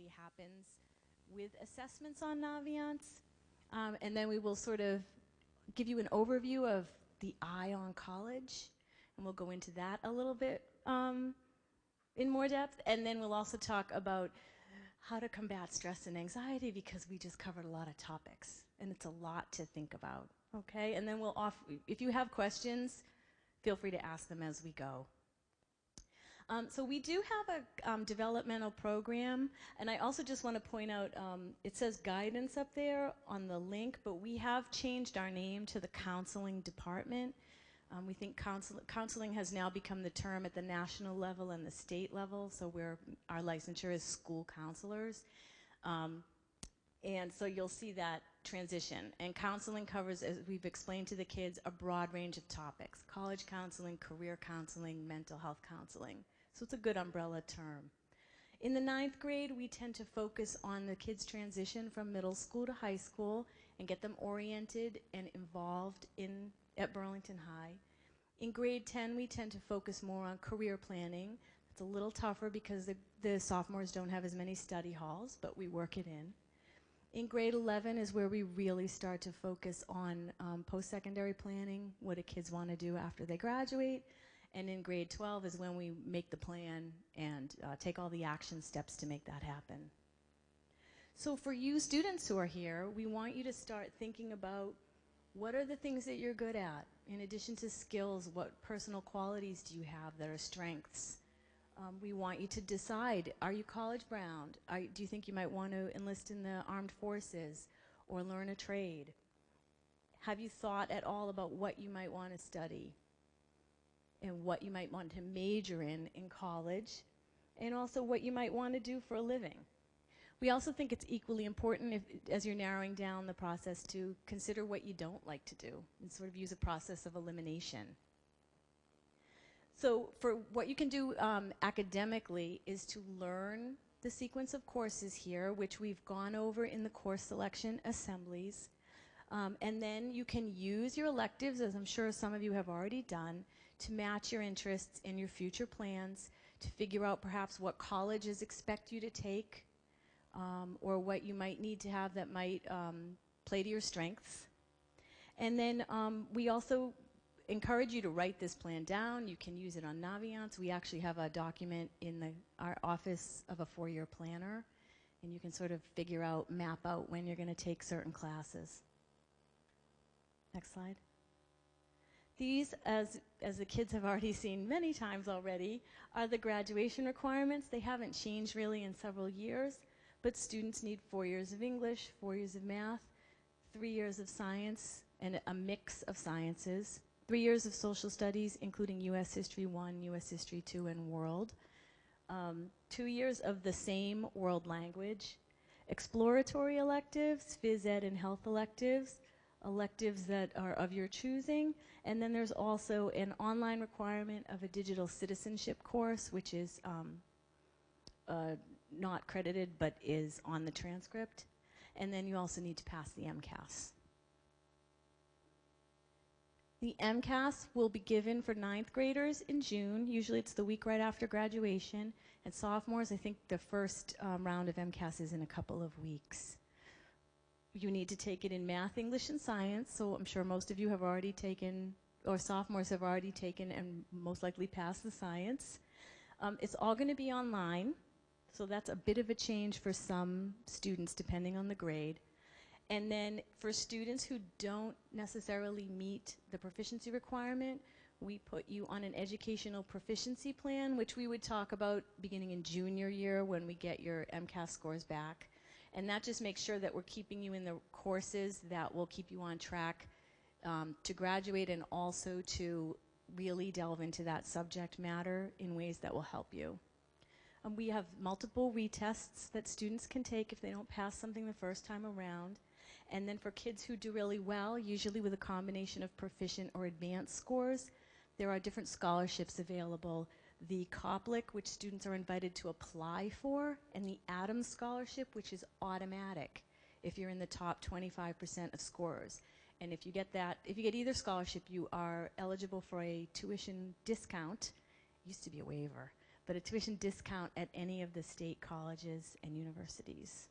actually happens with assessments on Naviance. And then we will sort of give you an overview of the eye on college, and we'll go into that a little bit in more depth. And then we'll also talk about how to combat stress and anxiety, because we just covered a lot of topics, and it's a lot to think about, okay? And then if you have questions, feel free to ask them as we go. So we do have a developmental program, and I also just want to point out, it says guidance up there on the link, but we have changed our name to the counseling department. We think counseling has now become the term at the national level and the state level, so our licensure is school counselors. And so you'll see that transition. And counseling covers, as we've explained to the kids, a broad range of topics: college counseling, career counseling, mental health counseling. So it's a good umbrella term. In the 9th grade, we tend to focus on the kids' transition from middle school to high school and get them oriented and involved at Burlington High. In grade 10, we tend to focus more on career planning. It's a little tougher because the sophomores don't have as many study halls, but we work it in. In grade 11 is where we really start to focus on post-secondary planning, what do kids want to do after they graduate. And in grade 12 is when we make the plan and take all the action steps to make that happen. So for you students who are here, we want you to start thinking about what are the things that you're good at. In addition to skills, what personal qualities do you have that are strengths? We want you to decide, are you college bound? Do you think you might want to enlist in the armed forces or learn a trade? Have you thought at all about what you might want to study and what you might want to major in college, and also what you might want to do for a living? We also think it's equally important, as you're narrowing down the process, to consider what you don't like to do and sort of use a process of elimination. So for what you can do academically is to learn the sequence of courses here, which we've gone over in the course selection assemblies. And then you can use your electives, as I'm sure some of you have already done, to match your interests in your future plans, to figure out perhaps what colleges expect you to take, or what you might need to have that might play to your strengths. And then we also encourage you to write this plan down. You can use it on Naviance. We actually have a document in our office of a 4-year planner, and you can sort of map out when you're going to take certain classes. Next slide. These, as the kids have already seen many times already, are the graduation requirements. They haven't changed really in several years, but students need 4 years of English, 4 years of math, 3 years of science, and a mix of sciences, 3 years of social studies, including U.S. History 1, U.S. History 2, and World, 2 years of the same world language, exploratory electives, phys ed and health electives, electives that are of your choosing, and then there's also an online requirement of a digital citizenship course, which is not credited but is on the transcript, and then you also need to pass the MCAS. The MCAS will be given for 9th graders in June. Usually it's the week right after graduation, and sophomores, I think the first round of MCAS is in a couple of weeks. You need to take it in math, English, and science, so I'm sure most of you have already taken, or sophomores have already taken and most likely passed the science. It's all going to be online, so that's a bit of a change for some students depending on the grade. And then for students who don't necessarily meet the proficiency requirement, we put you on an educational proficiency plan, which we would talk about beginning in junior year when we get your MCAS scores back. And that just makes sure that we're keeping you in the courses that will keep you on track to graduate, and also to really delve into that subject matter in ways that will help you. We have multiple retests that students can take if they don't pass something the first time around. And then for kids who do really well, usually with a combination of proficient or advanced scores, there are different scholarships available. The COPLIC, which students are invited to apply for, and the Adams Scholarship, which is automatic if you're in the top 25% of scorers. And if you get either scholarship, you are eligible for a tuition discount. It used to be a waiver, but a tuition discount at any of the state colleges and universities.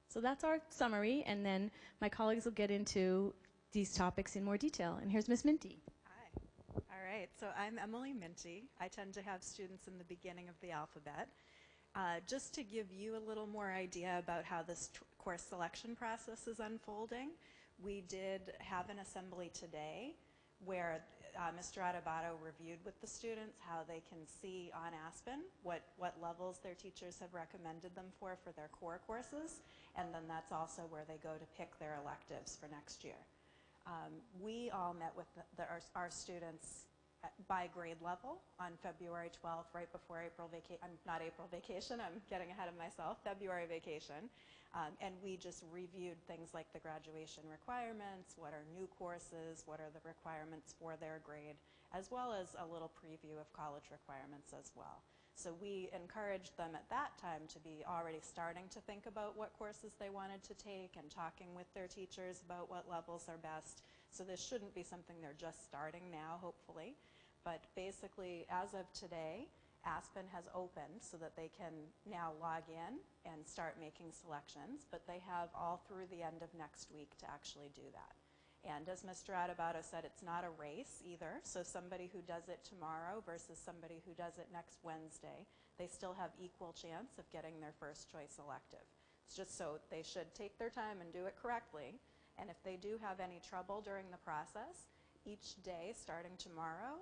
So that's our summary, and then my colleagues will get into these topics in more detail. And here's Ms. Minty. Hi. All right, so I'm Emily Minty. I tend to have students in the beginning of the alphabet. Just to give you a little more idea about how this course selection process is unfolding, we did have an assembly today where Mr. Adebato reviewed with the students how they can see on Aspen what levels their teachers have recommended them for their core courses, and then that's also where they go to pick their electives for next year. We all met with our students by grade level on February 12th, right before April vacation, I'm getting ahead of myself, February vacation. And we just reviewed things like the graduation requirements, what are new courses, what are the requirements for their grade, as well as a little preview of college requirements as well. So we encouraged them at that time to be already starting to think about what courses they wanted to take and talking with their teachers about what levels are best. So this shouldn't be something they're just starting now, hopefully. But basically, as of today, Aspen has opened so that they can now log in and start making selections, but they have all through the end of next week to actually do that. And as Mr. Adebato said, it's not a race either, so somebody who does it tomorrow versus somebody who does it next Wednesday, they still have equal chance of getting their first choice elective. It's just so they should take their time and do it correctly, and if they do have any trouble during the process, each day starting tomorrow,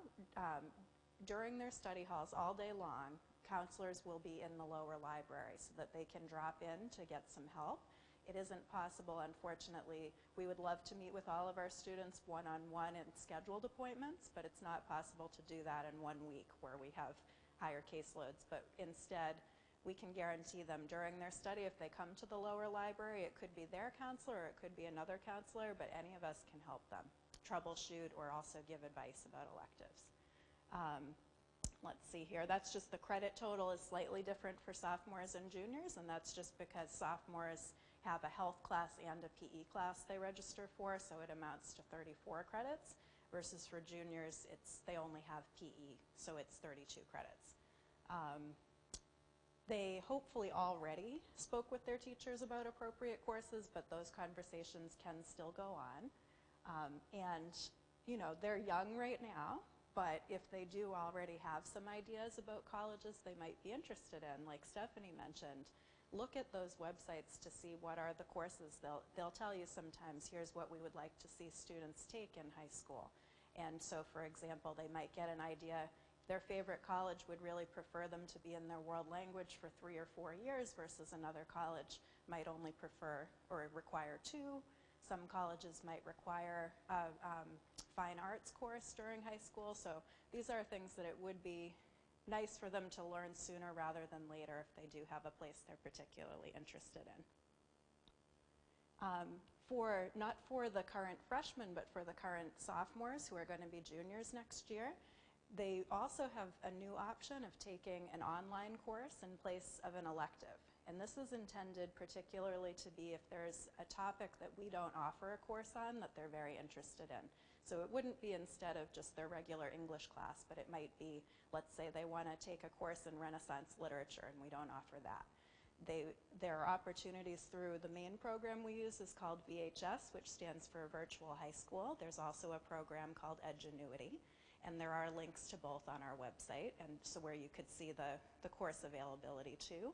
during their study halls all day long, counselors will be in the lower library so that they can drop in to get some help. It isn't possible, unfortunately. We would love to meet with all of our students one-on-one in scheduled appointments, but it's not possible to do that in 1 week where we have higher caseloads. But instead, we can guarantee them during their study, if they come to the lower library, it could be their counselor or it could be another counselor, but any of us can help them troubleshoot or also give advice about electives. Let's see here, that's just the credit total is slightly different for sophomores and juniors, and that's just because sophomores have a health class and a PE class they register for, so it amounts to 34 credits, versus for juniors, they only have PE, so it's 32 credits. They hopefully already spoke with their teachers about appropriate courses, but those conversations can still go on. And, you know, they're young right now, but if they do already have some ideas about colleges they might be interested in, like Stephanie mentioned, look at those websites to see what are the courses. They'll tell you sometimes, here's what we would like to see students take in high school. And so, for example, they might get an idea, their favorite college would really prefer them to be in their world language for 3 or 4 years versus another college might only prefer or require 2. Some colleges might require a fine arts course during high school. So these are things that it would be nice for them to learn sooner rather than later if they do have a place they're particularly interested in. Not for the current freshmen, but for the current sophomores who are going to be juniors next year, they also have a new option of taking an online course in place of an elective. And this is intended particularly to be if there's a topic that we don't offer a course on that they're very interested in. So it wouldn't be instead of just their regular English class, but it might be, let's say they want to take a course in Renaissance literature and we don't offer that. There are opportunities through the main program we use is called BHS, which stands for Virtual High School. There's also a program called Edgenuity, and there are links to both on our website, and so where you could see the course availability too.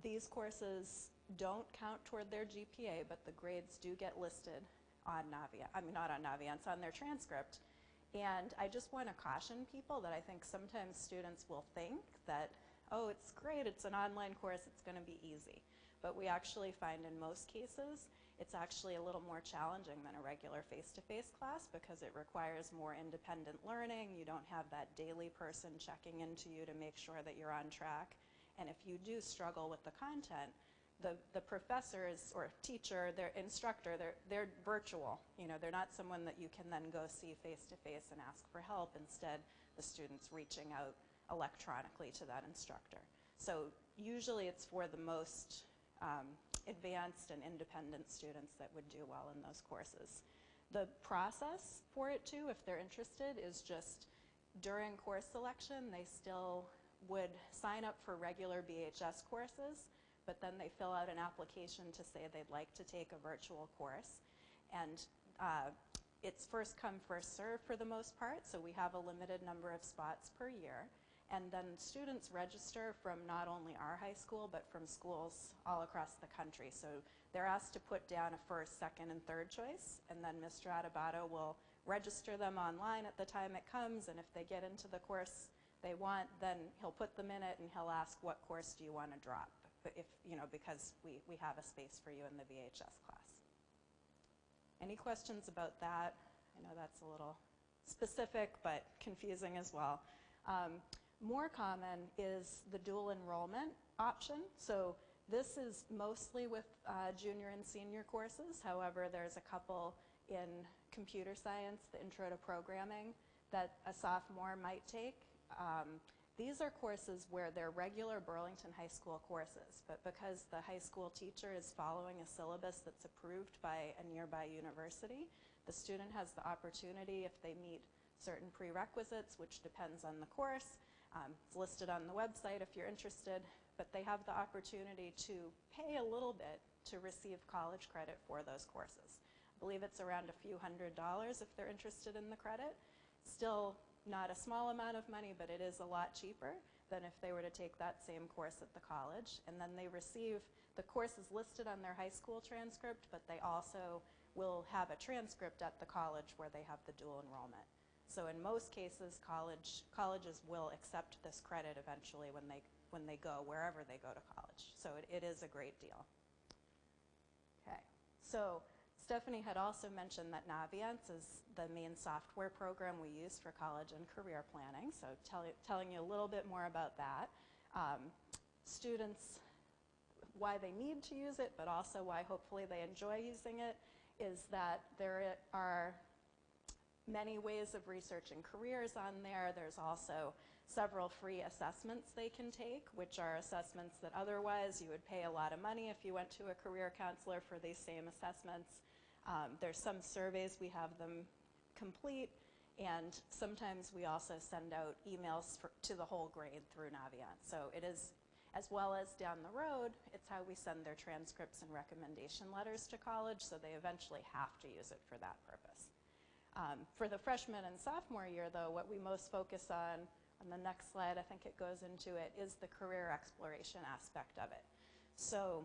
These courses don't count toward their GPA, but the grades do get listed on Naviance, not on Naviance, on their transcript. And I just want to caution people that I think sometimes students will think that, oh, it's great, it's an online course, it's going to be easy. But we actually find in most cases, it's actually a little more challenging than a regular face-to-face class because it requires more independent learning. You don't have that daily person checking into you to make sure that you're on track. And if you do struggle with the content, the professors or teacher, their instructor, they're virtual. You know, they're not someone that you can then go see face-to-face and ask for help. Instead, the student's reaching out electronically to that instructor. So usually it's for the most advanced and independent students that would do well in those courses. The process for it too, if they're interested, is just during course selection, they still would sign up for regular BHS courses, but then they fill out an application to say they'd like to take a virtual course. And it's first come, first serve for the most part, so we have a limited number of spots per year. And then students register from not only our high school, but from schools all across the country. So they're asked to put down a first, second, and third choice, and then Mr. Adebato will register them online at the time it comes, and if they get into the course they want, then he'll put them in it and he'll ask, what course do you want to drop? But if, because we have a space for you in the BHS class. Any questions about that? I know that's a little specific, but confusing as well. More common is the dual enrollment option. So this is mostly with junior and senior courses. However, there's a couple in computer science, the intro to programming, that a sophomore might take. These are courses where they're regular Burlington High School courses, but because the high school teacher is following a syllabus that's approved by a nearby university, the student has the opportunity, if they meet certain prerequisites, which depends on the course, it's listed on the website if you're interested, but they have the opportunity to pay a little bit to receive college credit for those courses. I believe it's around a few $100s if they're interested in the credit. Still not a small amount of money, but it is a lot cheaper than if they were to take that same course at the college. And then they receive, the course is listed on their high school transcript, but they also will have a transcript at the college where they have the dual enrollment. So in most cases, colleges will accept this credit eventually when they go, wherever they go to college. So it is a great deal. Okay, so Stephanie had also mentioned that Naviance is the main software program we use for college and career planning, so telling you a little bit more about that. Students, why they need to use it, but also why hopefully they enjoy using it, is that there are many ways of researching careers on there. There's also several free assessments they can take, which are assessments that otherwise you would pay a lot of money if you went to a career counselor for these same assessments. There's some surveys we have them complete, and sometimes we also send out emails to the whole grade through Naviance. So it is, as well as down the road, it's how we send their transcripts and recommendation letters to college, so they eventually have to use it for that purpose. For the freshman and sophomore year, though, what we most focus on the next slide, I think it goes into it, is the career exploration aspect of it. So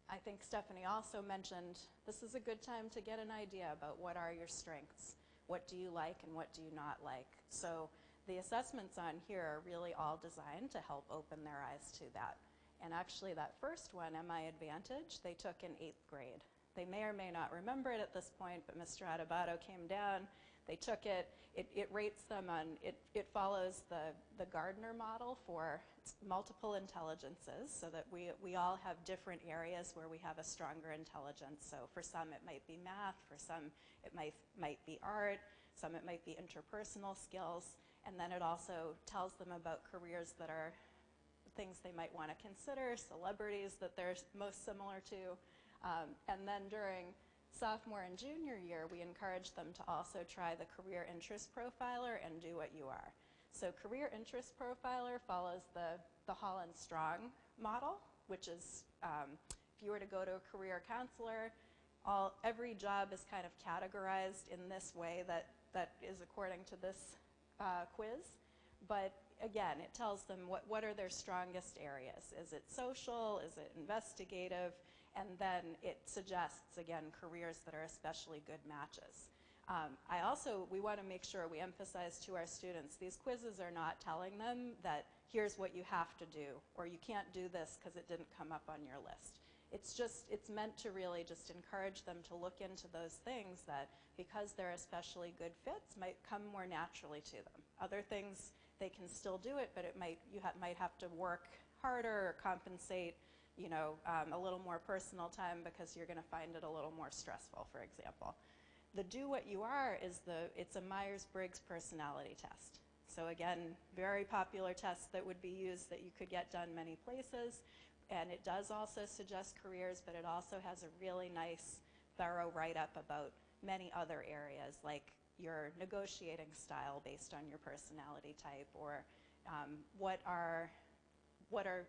I think Stephanie also mentioned this is a good time to get an idea about what are your strengths, what do you like and what do you not like. So the assessments on here are really all designed to help open their eyes to that. And actually that first one, MI Advantage, they took in 8th grade. They may or may not remember it at this point, but Mr. Adebato came down, they took it, it rates them on, it follows the Gardner model for multiple intelligences, so that we all have different areas where we have a stronger intelligence. So for some it might be math, for some it might be art, some it might be interpersonal skills, and then it also tells them about careers that are things they might want to consider, celebrities that they're most similar to. And then during sophomore and junior year, we encourage them to also try the Career Interest Profiler and do what you are. So Career Interest Profiler follows the Holland Strong model, which is if you were to go to a career counselor, every job is kind of categorized in this way that is according to this quiz. But again, it tells them what are their strongest areas. Is it social? Is it investigative? And then it suggests, again, careers that are especially good matches. We want to make sure we emphasize to our students, these quizzes are not telling them that here's what you have to do, or you can't do this because it didn't come up on your list. It's meant to really just encourage them to look into those things that, because they're especially good fits, might come more naturally to them. Other things, they can still do it, but you might have to work harder or compensate, a little more personal time because you're going to find it a little more stressful, for example. The Do What You Are it's a Myers-Briggs personality test. So again, very popular test that would be used that you could get done many places. And it does also suggest careers, but it also has a really nice, thorough write-up about many other areas, like your negotiating style based on your personality type, or what are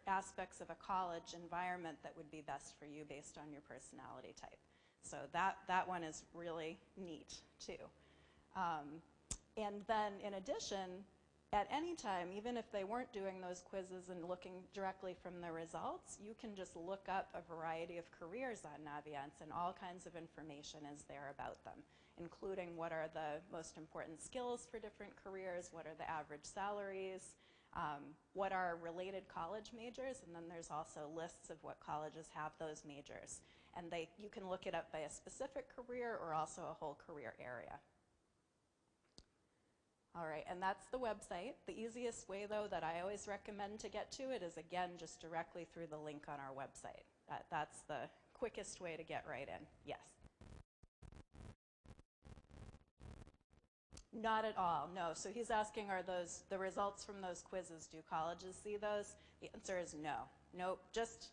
aspects of a college environment that would be best for you based on your personality type. So that one is really neat too. And then in addition, at any time, even if they weren't doing those quizzes and looking directly from the results, you can just look up a variety of careers on Naviance, and all kinds of information is there about them, including what are the most important skills for different careers, what are the average salaries, what are related college majors, and then there's also lists of what colleges have those majors. And you can look it up by a specific career or also a whole career area. All right, and that's the website. The easiest way, though, that I always recommend to get to it is, again, just directly through the link on our website. That's the quickest way to get right in. Yes? Not at all, no. So he's asking, are those the results from those quizzes? Do colleges see those? The answer is no. Nope, just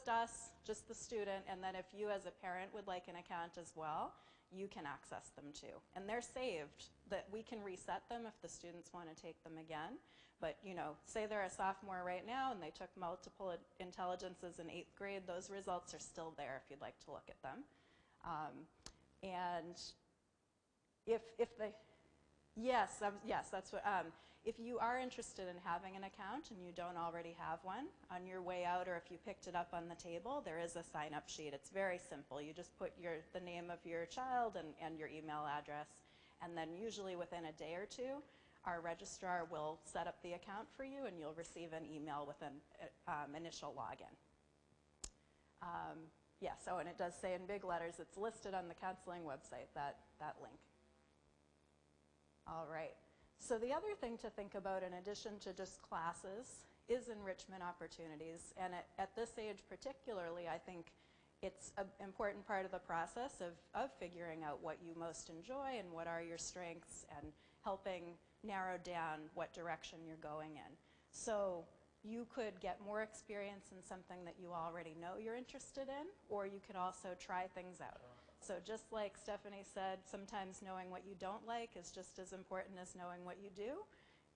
us, just the student, and then if you as a parent would like an account as well, you can access them too. And they're saved, that we can reset them if the students want to take them again. But say they're a sophomore right now and they took multiple intelligences in 8th grade, those results are still there if you'd like to look at them. And if they, yes, that's what, if you are interested in having an account and you don't already have one, on your way out, or if you picked it up on the table, there is a sign-up sheet. It's very simple. You just put the name of your child and your email address, and then usually within a day or two, our registrar will set up the account for you, and you'll receive an email with an initial login. Yes, and it does say in big letters, it's listed on the counseling website, that link. All right. So the other thing to think about, in addition to just classes, is enrichment opportunities. And at this age particularly, I think it's an important part of the process of figuring out what you most enjoy and what are your strengths, and helping narrow down what direction you're going in. So you could get more experience in something that you already know you're interested in, or you could also try things out. So just like Stephanie said, sometimes knowing what you don't like is just as important as knowing what you do.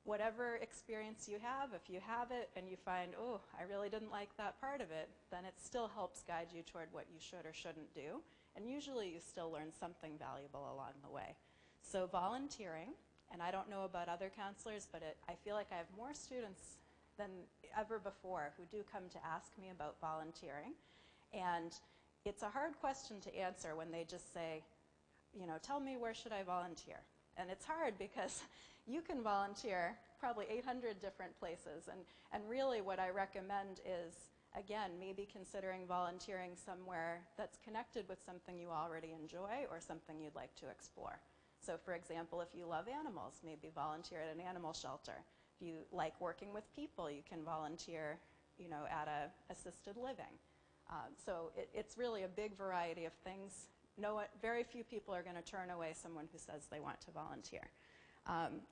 Whatever experience you have, if you have it and you find, oh, I really didn't like that part of it, then it still helps guide you toward what you should or shouldn't do. And usually you still learn something valuable along the way. So volunteering, and I don't know about other counselors, but I feel like I have more students than ever before who do come to ask me about volunteering. And it's a hard question to answer when they just say, tell me, where should I volunteer? And it's hard because you can volunteer probably 800 different places. And really what I recommend is, again, maybe considering volunteering somewhere that's connected with something you already enjoy or something you'd like to explore. So for example, if you love animals, maybe volunteer at an animal shelter. If you like working with people, you can volunteer at a assisted living. So it's really a big variety of things. Very few people are going to turn away someone who says they want to volunteer.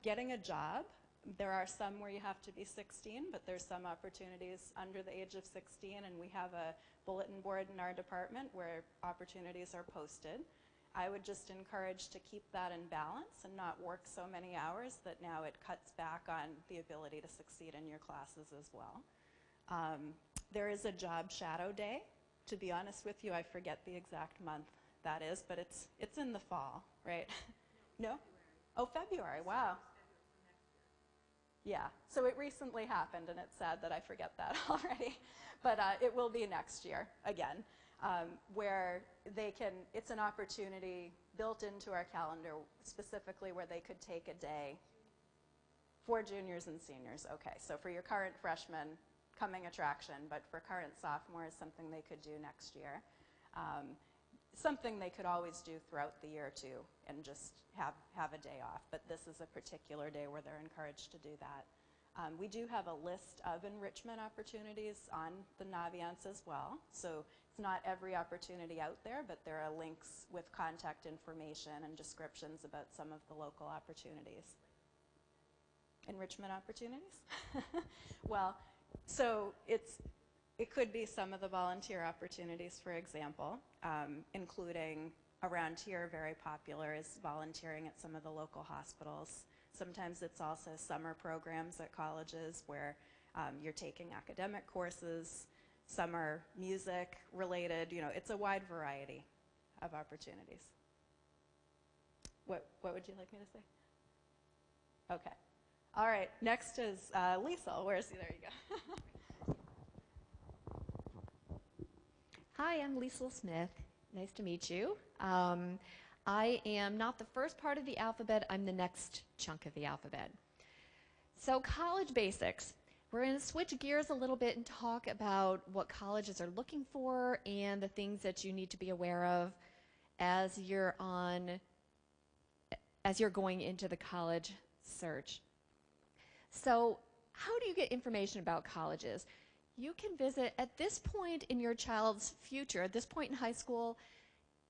Getting a job, there are some where you have to be 16, but there's some opportunities under the age of 16, and we have a bulletin board in our department where opportunities are posted. I would just encourage to keep that in balance and not work so many hours that now it cuts back on the ability to succeed in your classes as well. There is a job shadow day. To be honest with you, I forget the exact month that is, but it's in the fall, right? No? Oh, February, wow. Yeah, so it recently happened, and it's sad that I forget that already. But it will be next year, again, where it's an opportunity built into our calendar, specifically where they could take a day for juniors and seniors. Okay, so for your current freshmen, coming attraction, but for current sophomores, something they could do next year. Something they could always do throughout the year too, and just have a day off, but this is a particular day where they're encouraged to do that. We do have a list of enrichment opportunities on the Naviance as well, so it's not every opportunity out there, but there are links with contact information and descriptions about some of the local opportunities. Enrichment opportunities? Well, so it could be some of the volunteer opportunities, for example, including around here, very popular is volunteering at some of the local hospitals. Sometimes it's also summer programs at colleges where you're taking academic courses. Some are music related. You know, it's a wide variety of opportunities. What would you like me to say? Okay. All right. Next is Lisa. There you go. Hi, I'm Lisa Smith. Nice to meet you. I am not the first part of the alphabet. I'm the next chunk of the alphabet. So college basics. We're going to switch gears a little bit and talk about what colleges are looking for and the things that you need to be aware of as you're going into the college search. So how do you get information about colleges? You can visit, at this point in your child's future, at this point in high school,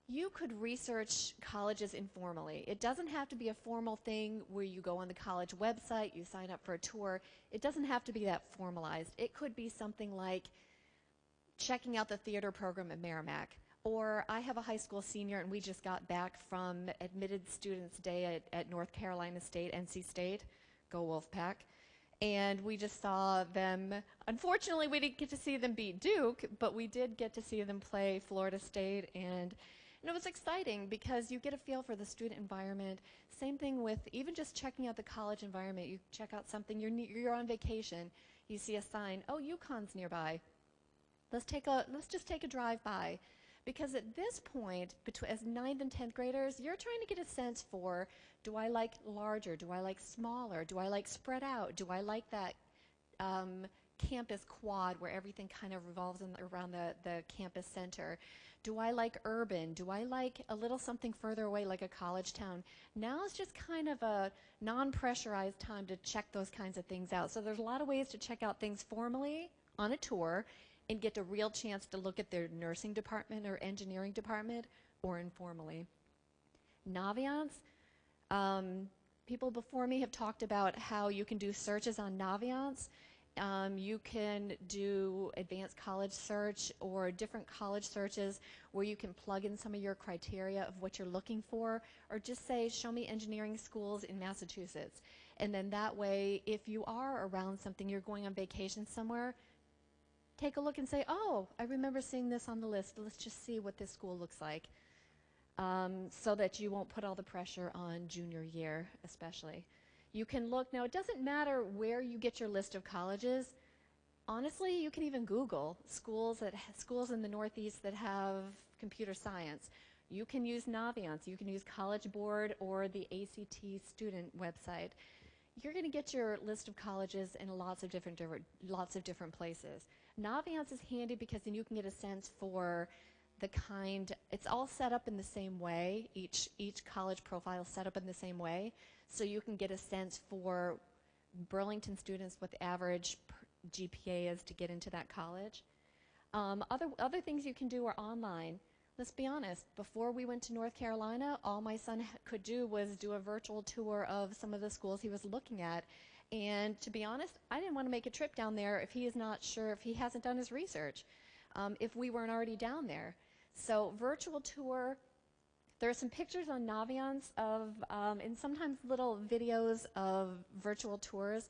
you could research colleges informally. It doesn't have to be a formal thing where you go on the college website, you sign up for a tour. It doesn't have to be that formalized. It could be something like checking out the theater program at Merrimack. Or I have a high school senior and we just got back from Admitted Students Day at North Carolina State, NC State. Go Wolfpack. And we just saw them, unfortunately we didn't get to see them beat Duke, but we did get to see them play Florida State, and it was exciting because you get a feel for the student environment. Same thing with even just checking out the college environment. You check out something, you're on vacation, you see a sign, oh, UConn's nearby. Let's just take a drive by. Because at this point, as 9th and 10th graders, you're trying to get a sense for, do I like larger, do I like smaller, do I like spread out, do I like that campus quad where everything kind of revolves around the campus center? Do I like urban? Do I like a little something further away like a college town? Now is just kind of a non-pressurized time to check those kinds of things out. So there's a lot of ways to check out things formally on a tour and get a real chance to look at their nursing department or engineering department, or informally. Naviance, people before me have talked about how you can do searches on Naviance. You can do advanced college search or different college searches where you can plug in some of your criteria of what you're looking for, or just say, show me engineering schools in Massachusetts. And then that way, if you are around something, you're going on vacation somewhere, take a look and say, oh, I remember seeing this on the list. Let's just see what this school looks like, so that you won't put all the pressure on junior year especially. You can look, now it doesn't matter where you get your list of colleges. Honestly, you can even Google schools in the Northeast that have computer science. You can use Naviance, you can use College Board or the ACT student website. You're going to get your list of colleges in lots of different places. Naviance is handy because then you can get a sense for the kind, it's all set up in the same way, each college profile is set up in the same way, so you can get a sense for Burlington students what the average GPA is to get into that college. Other things you can do are online. Let's be honest, before we went to North Carolina, all my son could do was do a virtual tour of some of the schools he was looking at. And to be honest, I didn't want to make a trip down there if he is not sure, if he hasn't done his research, if we weren't already down there. So virtual tour, there are some pictures on Naviance of, and sometimes little videos of virtual tours,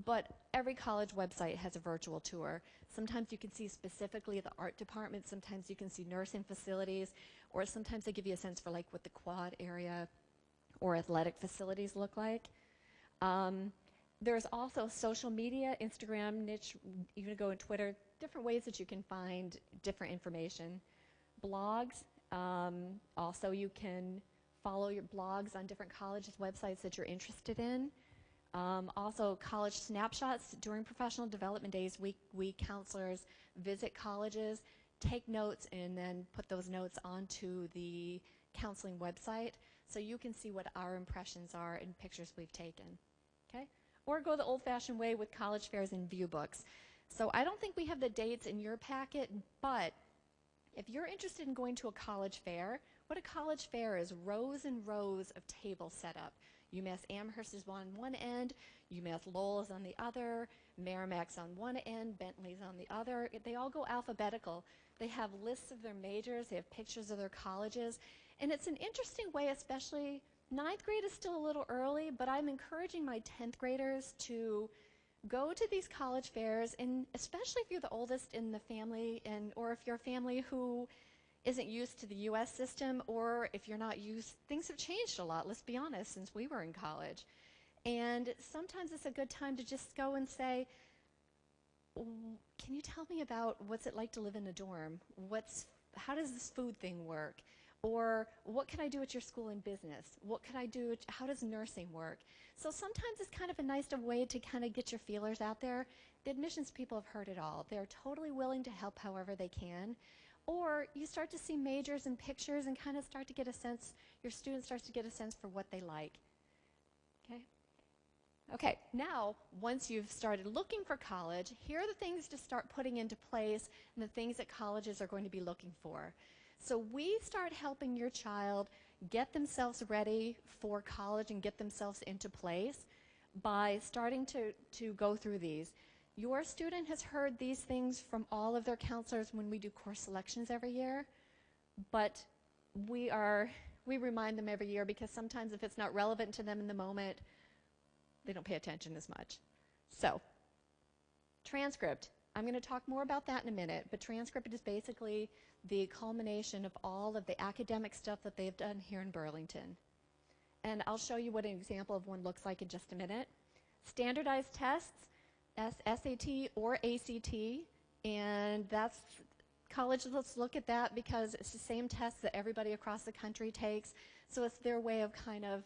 but every college website has a virtual tour. Sometimes you can see specifically the art department, sometimes you can see nursing facilities, or sometimes they give you a sense for like what the quad area or athletic facilities look like. There's also social media, Instagram, niche, you can go on Twitter, different ways that you can find different information. Blogs, also you can follow your blogs on different colleges' websites that you're interested in. Also college snapshots during professional development days, we counselors visit colleges, take notes, and then put those notes onto the counseling website so you can see what our impressions are in pictures we've taken. Okay? Or go the old-fashioned way with college fairs and view books. So I don't think we have the dates in your packet, but if you're interested in going to a college fair, what a college fair is rows and rows of tables set up. UMass Amherst is on one end, UMass Lowell is on the other, Merrimack's on one end, Bentley's on the other. They all go alphabetical. They have lists of their majors, they have pictures of their colleges, and it's an interesting way, especially Ninth grade is still a little early, but I'm encouraging my 10th graders to go to these college fairs, and especially if you're the oldest in the family, or if you're a family who isn't used to the U.S. system, or if you're not used, things have changed a lot, let's be honest, since we were in college. And sometimes it's a good time to just go and say, can you tell me about what's it like to live in a dorm? How does this food thing work? Or what can I do at your school in business? What can I do? How does nursing work? So sometimes it's kind of a nice way to kind of get your feelers out there. The admissions people have heard it all. They're totally willing to help however they can. Or you start to see majors and pictures and kind of start to get a sense, your student starts to get a sense for what they like. Okay? Okay, now, once you've started looking for college, here are the things to start putting into place and the things that colleges are going to be looking for. So we start helping your child get themselves ready for college and get themselves into place by starting to go through these. Your student has heard these things from all of their counselors when we do course selections every year, but we remind them every year because sometimes if it's not relevant to them in the moment, they don't pay attention as much. So, transcript. I'm going to talk more about that in a minute, but transcript is basically the culmination of all of the academic stuff that they've done here in Burlington. And I'll show you what an example of one looks like in just a minute. Standardized tests, SAT or ACT, and that's colleges, let's look at that because it's the same test that everybody across the country takes, so it's their way of kind of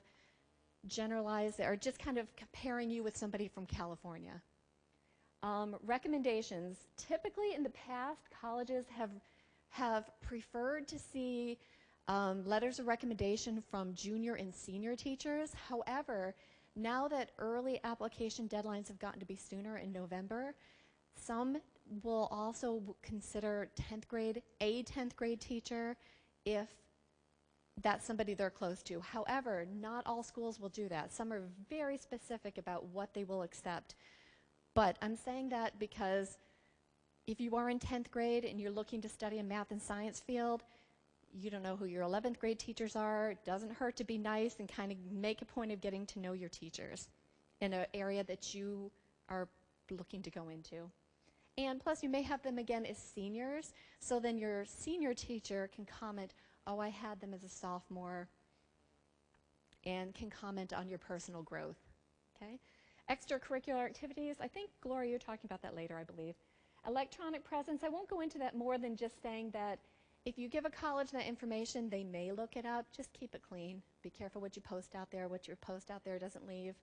generalize or just kind of comparing you with somebody from California. Recommendations. Typically in the past, colleges have preferred to see letters of recommendation from junior and senior teachers. However, now that early application deadlines have gotten to be sooner in November, some will also consider 10th grade, a 10th grade teacher if that's somebody they're close to. However, not all schools will do that. Some are very specific about what they will accept. But I'm saying that because if you are in 10th grade and you're looking to study a math and science field, you don't know who your 11th grade teachers are. It doesn't hurt to be nice and kind of make a point of getting to know your teachers in an area that you are looking to go into. And plus, you may have them again as seniors, so then your senior teacher can comment, oh, I had them as a sophomore, and can comment on your personal growth. Okay? Extracurricular activities, I think, Gloria, you're talking about that later, I believe. Electronic presence, I won't go into that more than just saying that if you give a college that information, they may look it up. Just keep it clean. Be careful what you post out there, what your post out there doesn't leave.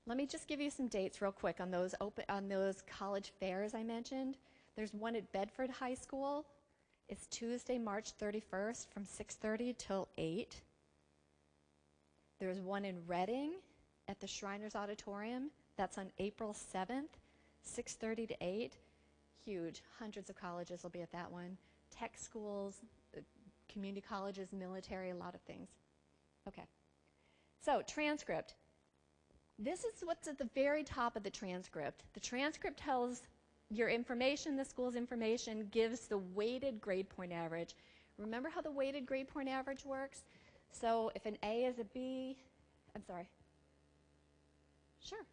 Let me just give you some dates real quick on those college fairs I mentioned. There's one at Bedford High School. It's Tuesday, March 31st from 6:30 till 8. There's one in Reading at the Shriners Auditorium. That's on April 7th, 6:30 to 8. Huge. Hundreds of colleges will be at that one. Tech schools, community colleges, military, a lot of things. Okay. So, transcript. This is what's at the very top of the transcript. The transcript tells your information, the school's information, gives the weighted grade point average. Remember how the weighted grade point average works? So if an A is a B, I'm sorry. Sure.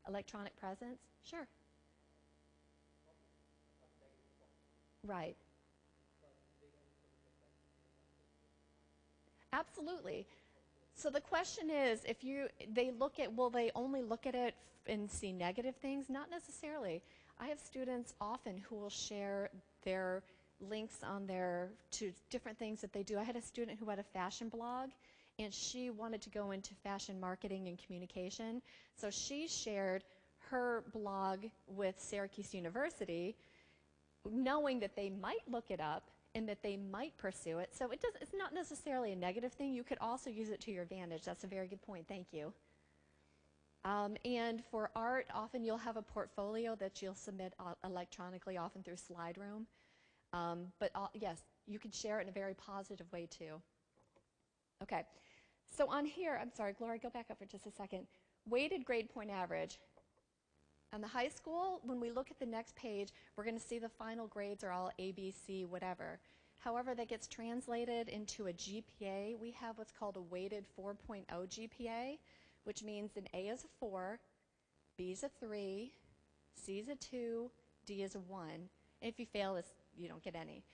Electronic presence? Sure. Right. Absolutely. So the question is, will they only look at it and see negative things? Not necessarily. I have students often who will share their links to different things that they do. I had a student who had a fashion blog, and she wanted to go into fashion marketing and communication. So she shared her blog with Syracuse University, knowing that they might look it up and that they might pursue it. So it's not necessarily a negative thing. You could also use it to your advantage. That's a very good point. Thank you. And for art, often you'll have a portfolio that you'll submit electronically, often through SlideRoom. Yes, you can share it in a very positive way too. Okay, so on here, I'm sorry, Gloria, go back up for just a second. Weighted grade point average. On the high school, when we look at the next page, we're going to see the final grades are all A, B, C, whatever. However, that gets translated into a GPA. We have what's called a weighted 4.0 GPA, which means an A is a 4, B is a 3, C is a 2, D is a 1. And if you fail, you don't get any.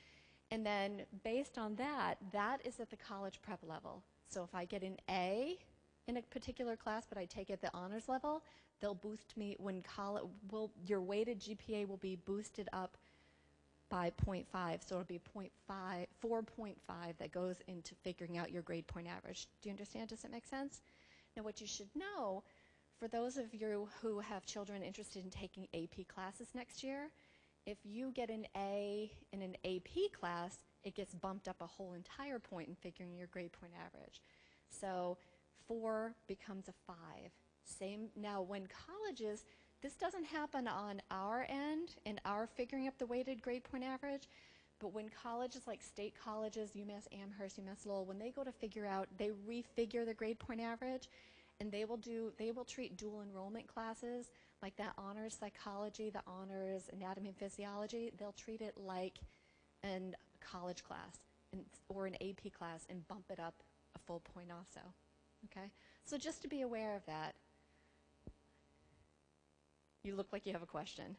And then based on that, that is at the college prep level. So if I get an A in a particular class, but I take it at the honors level, they'll boost me when your weighted GPA will be boosted up by 0.5. So it'll be 4.5 that goes into figuring out your grade point average. Do you understand? Does that make sense? Now what you should know, for those of you who have children interested in taking AP classes next year, if you get an A in an AP class, it gets bumped up a whole entire point in figuring your grade point average. So 4 becomes a 5. Same now when colleges, this doesn't happen on our end in our figuring up the weighted grade point average, but when colleges like state colleges, UMass Amherst, UMass Lowell, when they go to figure out, they refigure the grade point average, and they will treat dual enrollment classes like that honors psychology, the honors anatomy and physiology. They'll treat it like a college class or an AP class and bump it up a full point also. Okay, so just to be aware of that. You look like you have a question.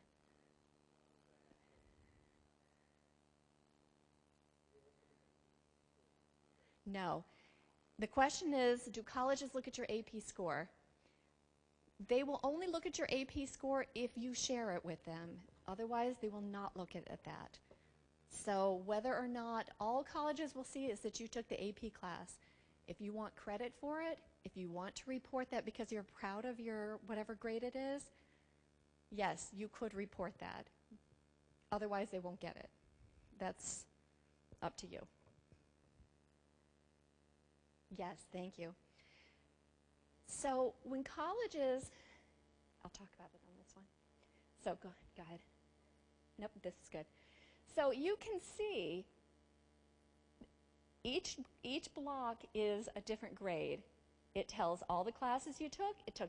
No. The question is, do colleges look at your AP score? They will only look at your AP score if you share it with them. Otherwise, they will not look at that. So whether or not all colleges will see is that you took the AP class. If you want credit for it, if you want to report that because you're proud of your whatever grade it is, yes, you could report that. Otherwise, they won't get it. That's up to you. Yes, thank you. So when colleges, I'll talk about it on this one. So go ahead. Nope, this is good. So you can see each block is a different grade. It tells all the classes you took. It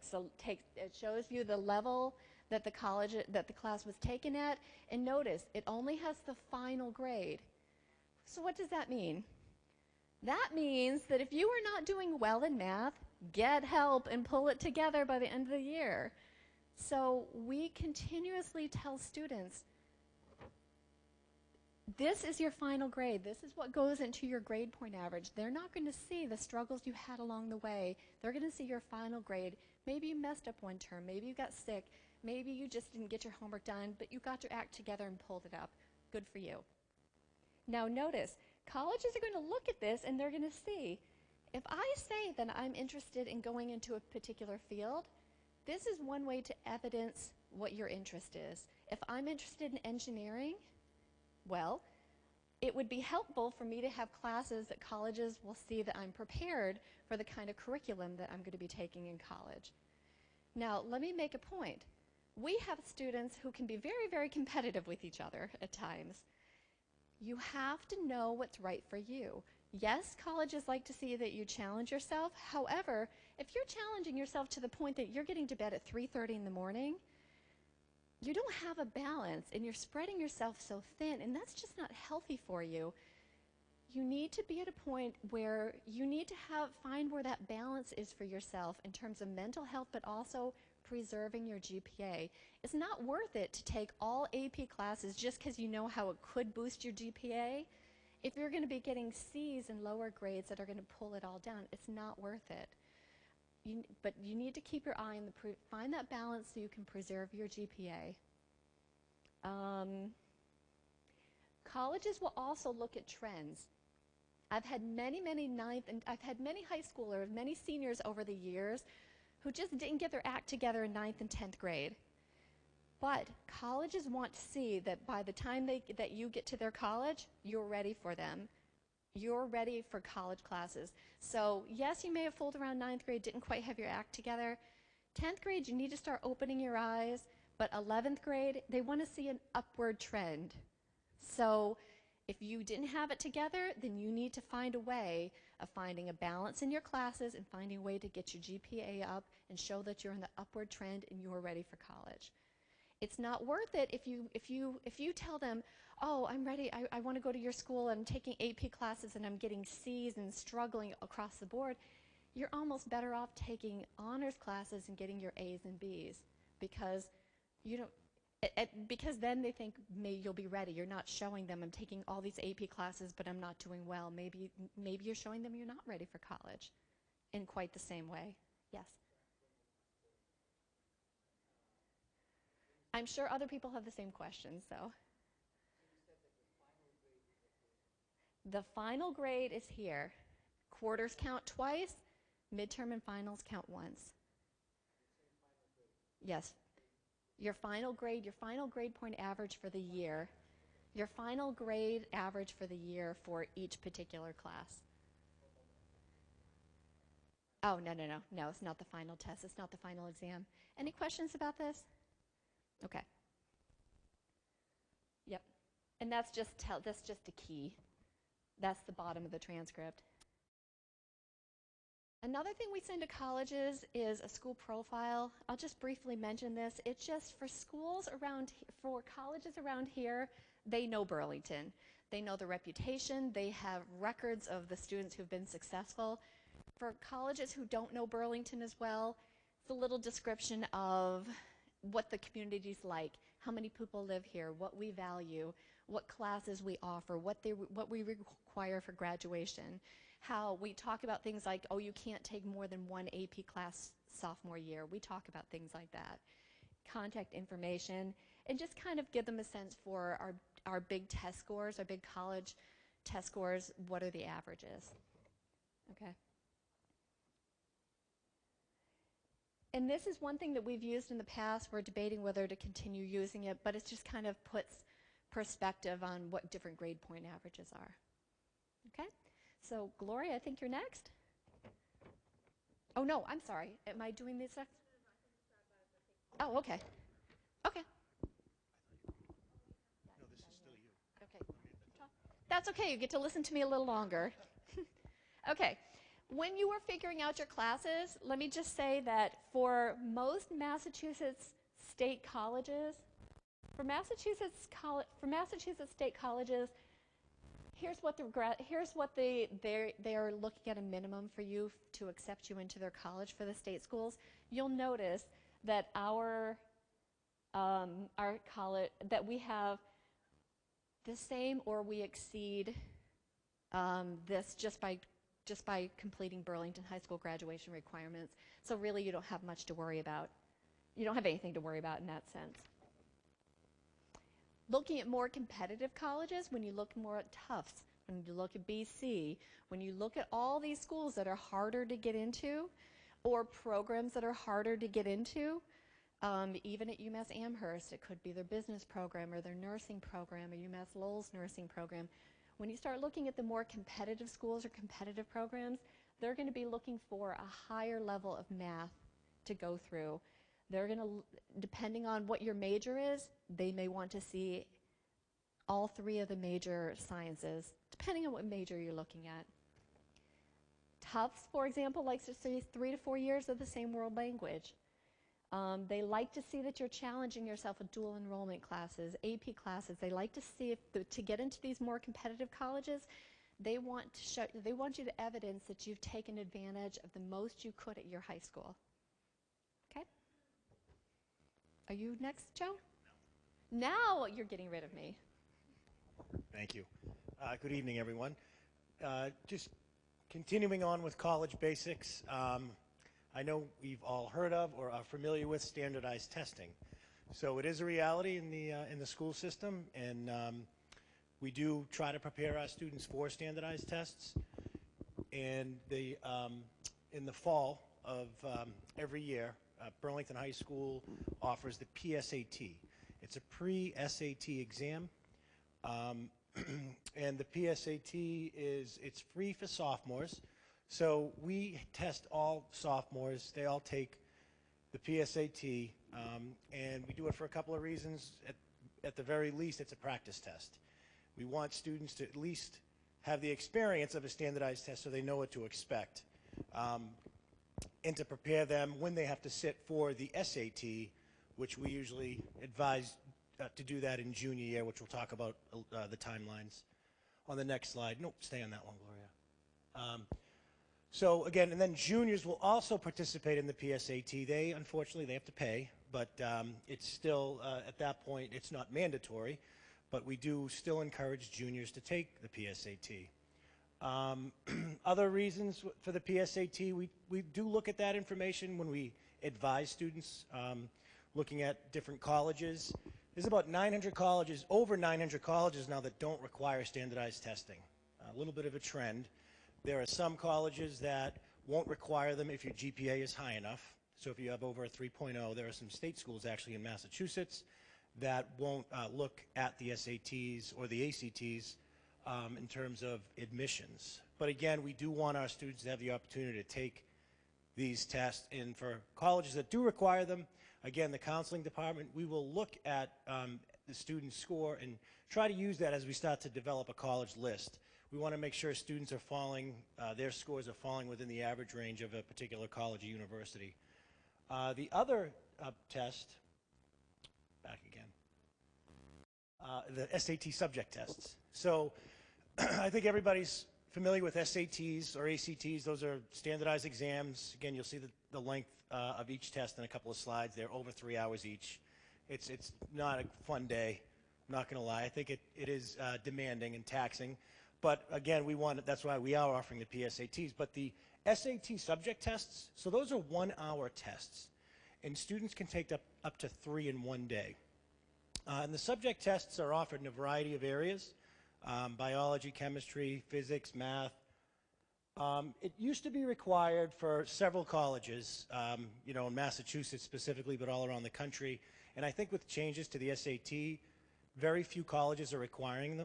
shows you the level that the class was taken at. And notice, it only has the final grade. So what does that mean? That means that if you are not doing well in math, get help and pull it together by the end of the year. So we continuously tell students, this is your final grade. This is what goes into your grade point average. They're not going to see the struggles you had along the way. They're going to see your final grade. Maybe you messed up one term. Maybe you got sick. Maybe you just didn't get your homework done, but you got your act together and pulled it up. Good for you. Now notice, colleges are going to look at this and they're going to see, if I say that I'm interested in going into a particular field, this is one way to evidence what your interest is. If I'm interested in engineering, well, it would be helpful for me to have classes that colleges will see that I'm prepared for the kind of curriculum that I'm going to be taking in college. Now, let me make a point. We have students who can be very, very competitive with each other at times. You have to know what's right for you. Yes, colleges like to see that you challenge yourself. However, if you're challenging yourself to the point that you're getting to bed at 3:30 in the morning, you don't have a balance and you're spreading yourself so thin, and that's just not healthy for you. You need to be at a point where you need to find where that balance is for yourself in terms of mental health, but also preserving your GPA. It's not worth it to take all AP classes just because you know how it could boost your GPA. If you're going to be getting C's and lower grades that are going to pull it all down, it's not worth it. But you need to keep your eye on find that balance so you can preserve your GPA. Colleges will also look at trends. I've had many high schoolers, many seniors over the years who just didn't get their act together in 9th and 10th grade. But colleges want to see that by the time that you get to their college, you're ready for them. You're ready for college classes. So yes, you may have fooled around 9th grade, didn't quite have your act together. 10th grade, you need to start opening your eyes. But 11th grade, they want to see an upward trend. So if you didn't have it together, then you need to find a way of finding a balance in your classes and finding a way to get your GPA up and show that you're in the upward trend and you're ready for college. It's not worth it if you tell them, oh, I'm ready, I want to go to your school, I'm taking AP classes and I'm getting C's and struggling across the board. You're almost better off taking honors classes and getting your A's and B's, because you don't, because then they think maybe you'll be ready. You're not showing them I'm taking all these AP classes but I'm not doing well. Maybe you're showing them you're not ready for college in quite the same way. Yes. I'm sure other people have the same questions, so. The final grade is here. Quarters count twice, midterm and finals count once. Yes. Your final grade point average for the year, your final grade average for the year for each particular class. Oh, no, it's not the final test. It's not the final exam. Any questions about this? Okay. Yep. And that's just a key. That's the bottom of the transcript. Another thing we send to colleges is a school profile. I'll just briefly mention this. It's just for for colleges around here, they know Burlington. They know the reputation. They have records of the students who've been successful. For colleges who don't know Burlington as well, it's a little description of what the community's like, how many people live here, what we value, what classes we offer, what we require for graduation, how we talk about things like, oh, you can't take more than one AP class sophomore year. We talk about things like that. Contact information, and just kind of give them a sense for our big test scores, our big college test scores, what are the averages. Okay. And this is one thing that we've used in the past. We're debating whether to continue using it, but it just kind of puts perspective on what different grade point averages are. Okay? So, Gloria, I think you're next. Oh, no, I'm sorry. Am I doing this next? Oh, okay. Okay. No, this is still you. Okay. That's okay. You get to listen to me a little longer. Okay. When you were figuring out your classes, let me just say that for most Massachusetts state colleges, state colleges, here's what they are looking at a minimum for you to accept you into their college for the state schools. You'll notice that our college, that we have the same or we exceed this just by completing Burlington High School graduation requirements. So really you don't have much to worry about. You don't have anything to worry about in that sense. Looking at more competitive colleges, when you look more at Tufts, when you look at BC, when you look at all these schools that are harder to get into, or programs that are harder to get into, even at UMass Amherst, it could be their business program or their nursing program or UMass Lowell's nursing program. When you start looking at the more competitive schools or competitive programs, they're going to be looking for a higher level of math to go through. They're going to, depending on what your major is, they may want to see all three of the major sciences, depending on what major you're looking at. Tufts, for example, likes to see 3 to 4 years of the same world language. They like to see that you're challenging yourself with dual enrollment classes, AP classes. They like to see if to get into these more competitive colleges, they want you to evidence that you've taken advantage of the most you could at your high school. Okay? Are you next, Joe? No. Now you're getting rid of me. Thank you. Good evening, everyone. Just continuing on with college basics. I know we've all heard of or are familiar with standardized testing. So it is a reality in the school system, and we do try to prepare our students for standardized tests. And in the fall of every year, Burlington High School offers the PSAT. It's a pre-SAT exam, and the PSAT it's free for sophomores. So we test all sophomores. They all take the PSAT, and we do it for a couple of reasons. At the very least, it's a practice test. We want students to at least have the experience of a standardized test so they know what to expect, and to prepare them when they have to sit for the SAT which we usually advise to do that in junior year, which we'll talk about the timelines on the next slide. Nope, stay on that one, Gloria. So again, and then juniors will also participate in the PSAT. They, unfortunately, they have to pay, but it's still, at that point, it's not mandatory, but we do still encourage juniors to take the PSAT. Other reasons for the PSAT, we do look at that information when we advise students, looking at different colleges. There's about 900 colleges, over 900 colleges now that don't require standardized testing. A little bit of a trend. There are some colleges that won't require them if your GPA is high enough. So if you have over a 3.0, there are some state schools actually in Massachusetts that won't look at the SATs or the ACTs in terms of admissions. But again, we do want our students to have the opportunity to take these tests. And for colleges that do require them, again, the counseling department, we will look at the student's score and try to use that as we start to develop a college list. We want to make sure students are falling, their scores are falling within the average range of a particular college or university. The other test, back again, the SAT subject tests. So I think everybody's familiar with SATs or ACTs. Those are standardized exams. Again, you'll see the length of each test in a couple of slides. They're over 3 hours each. It's not a fun day, I'm not going to lie. I think it is demanding and taxing. But again, that's why we are offering the PSATs. But the SAT subject tests, so those are 1 hour tests. And students can take up to 3 in one day. And the subject tests are offered in a variety of areas, biology, chemistry, physics, math. It used to be required for several colleges, in Massachusetts specifically, but all around the country. And I think with changes to the SAT, very few colleges are requiring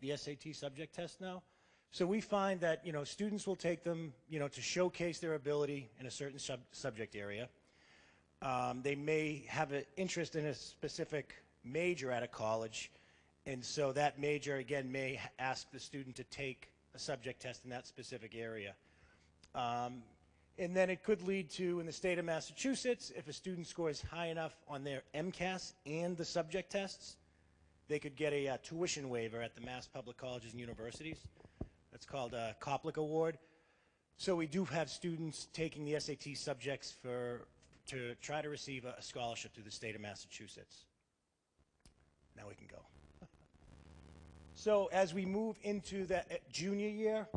the SAT subject test now. So we find that, students will take them, to showcase their ability in a certain subject area. They may have an interest in a specific major at a college, and so that major, again, may ask the student to take a subject test in that specific area. And then it could lead to, in the state of Massachusetts, if a student scores high enough on their MCAS and the subject tests, they could get a tuition waiver at the Mass Public Colleges and Universities. That's called a Koplik Award. So we do have students taking the SAT subjects to try to receive a scholarship through the state of Massachusetts. Now we can go. So as we move into that junior year,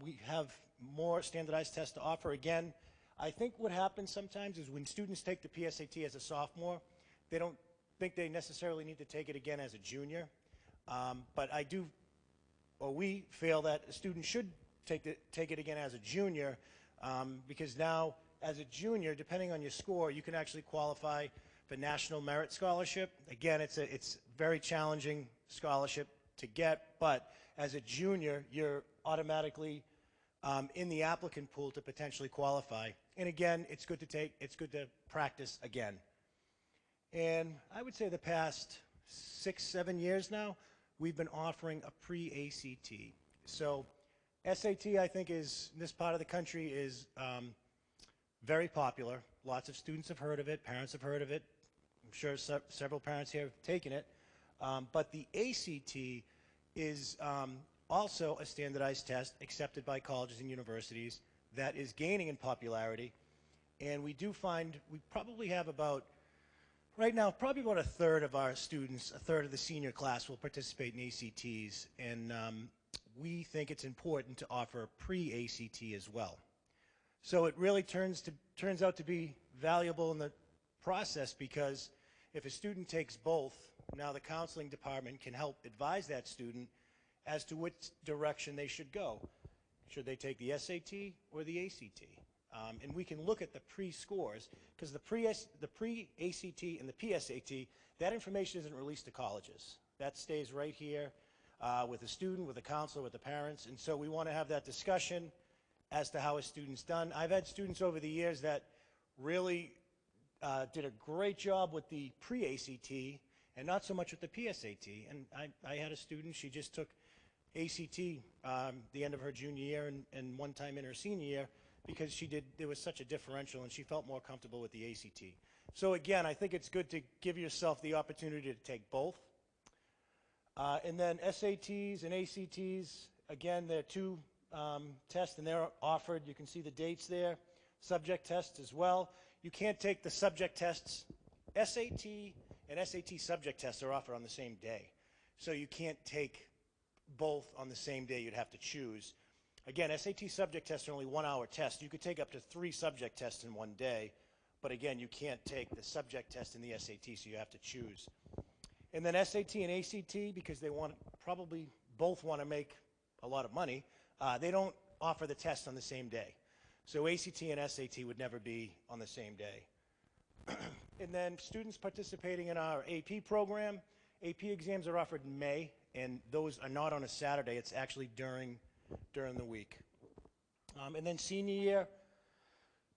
we have more standardized tests to offer. Again, I think what happens sometimes is when students take the PSAT as a sophomore, they don't think they necessarily need to take it again as a junior. But we feel that a student should take it again as a junior, because now as a junior, depending on your score, you can actually qualify for National Merit Scholarship. Again, it's a very challenging scholarship to get, but as a junior, you're automatically in the applicant pool to potentially qualify. And again, it's good to practice again. And I would say the past 6-7 years now, we've been offering a pre-ACT. So SAT, I think, in this part of the country is very popular. Lots of students have heard of it, parents have heard of it. I'm sure several parents here have taken it. But the ACT is also a standardized test accepted by colleges and universities that is gaining in popularity. And we do find we probably have right now, probably about a third of our students, a third of the senior class will participate in ACTs. And we think it's important to offer pre-ACT as well. So it really turns out to be valuable in the process, because if a student takes both, now the counseling department can help advise that student as to which direction they should go. Should they take the SAT or the ACT? And we can look at the pre-scores, because the pre-ACT and the PSAT, that information isn't released to colleges. That stays right here with the student, with the counselor, with the parents. And so we want to have that discussion as to how a student's done. I've had students over the years that really did a great job with the pre-ACT and not so much with the PSAT. And I had a student, she just took ACT the end of her junior year and one time in her senior year, because there was such a differential and she felt more comfortable with the ACT. So again, I think it's good to give yourself the opportunity to take both. And then SATs and ACTs, again, they're two tests, and they're offered. You can see the dates there. Subject tests as well. You can't take the subject tests. SAT and SAT subject tests are offered on the same day. So you can't take both on the same day. You'd have to choose. Again, SAT subject tests are only 1-hour tests. You could take up to 3 subject tests in one day. But again, you can't take the subject test and the SAT, so you have to choose. And then SAT and ACT, because they probably both want to make a lot of money, they don't offer the test on the same day. So ACT and SAT would never be on the same day. And then students participating in our AP program, AP exams are offered in May, and those are not on a Saturday. It's actually during the week. And then senior year,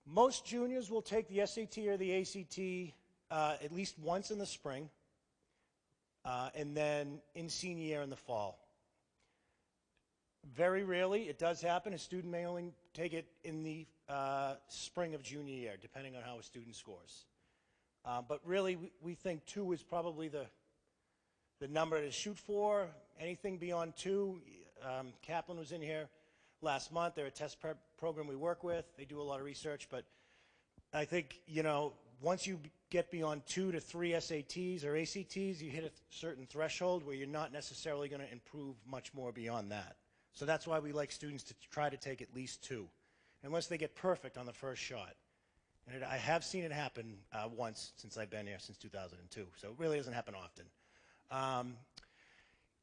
most juniors will take the SAT or the ACT at least once in the spring, and then in senior year in the fall. Very rarely, it does happen, a student may only take it in the spring of junior year, depending on how a student scores. But really, we think 2 is probably the number to shoot for. Anything beyond 2, Kaplan was in here last month. They're a test prep program we work with. They do a lot of research, but I think, you know, once you get beyond 2 to 3 SATs or ACTs, you hit a certain threshold where you're not necessarily going to improve much more beyond that. So that's why we like students to try to take at least 2, unless they get perfect on the first shot. And I have seen it happen once since I've been here, since 2002, so it really doesn't happen often.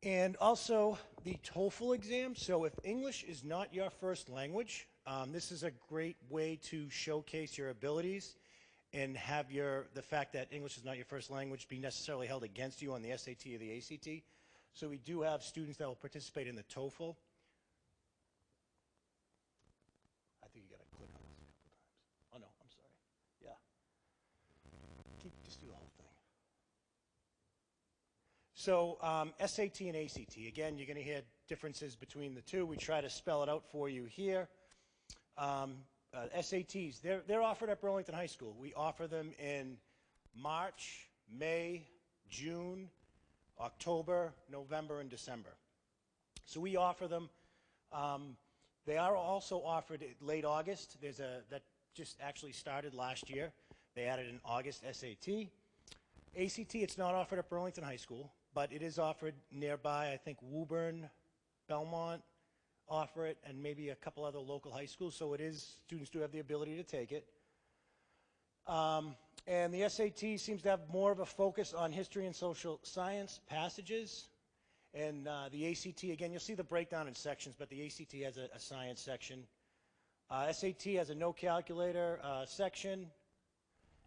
And also the TOEFL exam. So if English is not your first language, this is a great way to showcase your abilities and have the fact that English is not your first language be necessarily held against you on the SAT or the ACT. So we do have students that will participate in the TOEFL. I think you got to click on this a couple times. Oh no, I'm sorry. Yeah. Just do the whole thing. So SAT and ACT, again, you're going to hear differences between the two. We try to spell it out for you here. SATs, they're offered at Burlington High School. We offer them in March, May, June, October, November, and December. So we offer them. They are also offered late August. That just actually started last year. They added an August SAT. ACT, it's not offered at Burlington High School, but it is offered nearby. I think Woburn, Belmont offer it, and maybe a couple other local high schools. So students do have the ability to take it. And the SAT seems to have more of a focus on history and social science passages. And the ACT, again, you'll see the breakdown in sections, but the ACT has a science section. SAT has a no calculator section.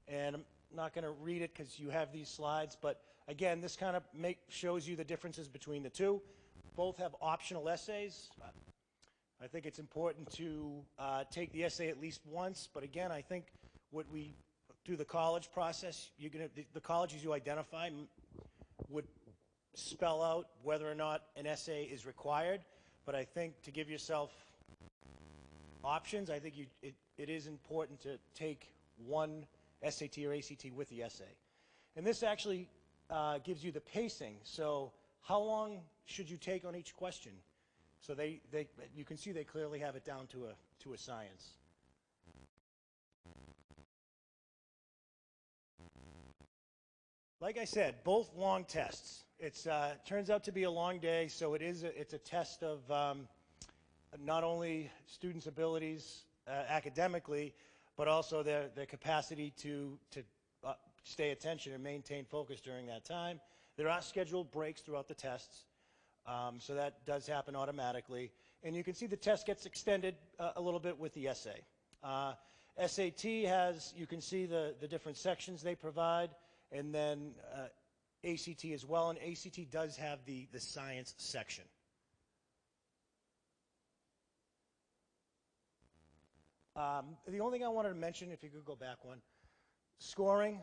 And I'm not going to read it because you have these slides, but again, this kind of shows you the differences between the two. Both have optional essays. I think it's important to take the essay at least once, but again, I think through the college process, the colleges you identify would spell out whether or not an essay is required, but I think to give yourself options, I think it is important to take one SAT or ACT with the essay. And this actually gives you the pacing. So how long should you take on each question? So you can see they clearly have it down to a science. Like I said, both long tests. It turns out to be a long day, so it's a test of not only students' abilities academically, but also their capacity to stay attention and maintain focus during that time. There are scheduled breaks throughout the tests, so that does happen automatically. And you can see the test gets extended a little bit with the essay. SAT you can see the different sections they provide, and then ACT as well, and ACT does have the science section. The only thing I wanted to mention, if you could go back one, scoring.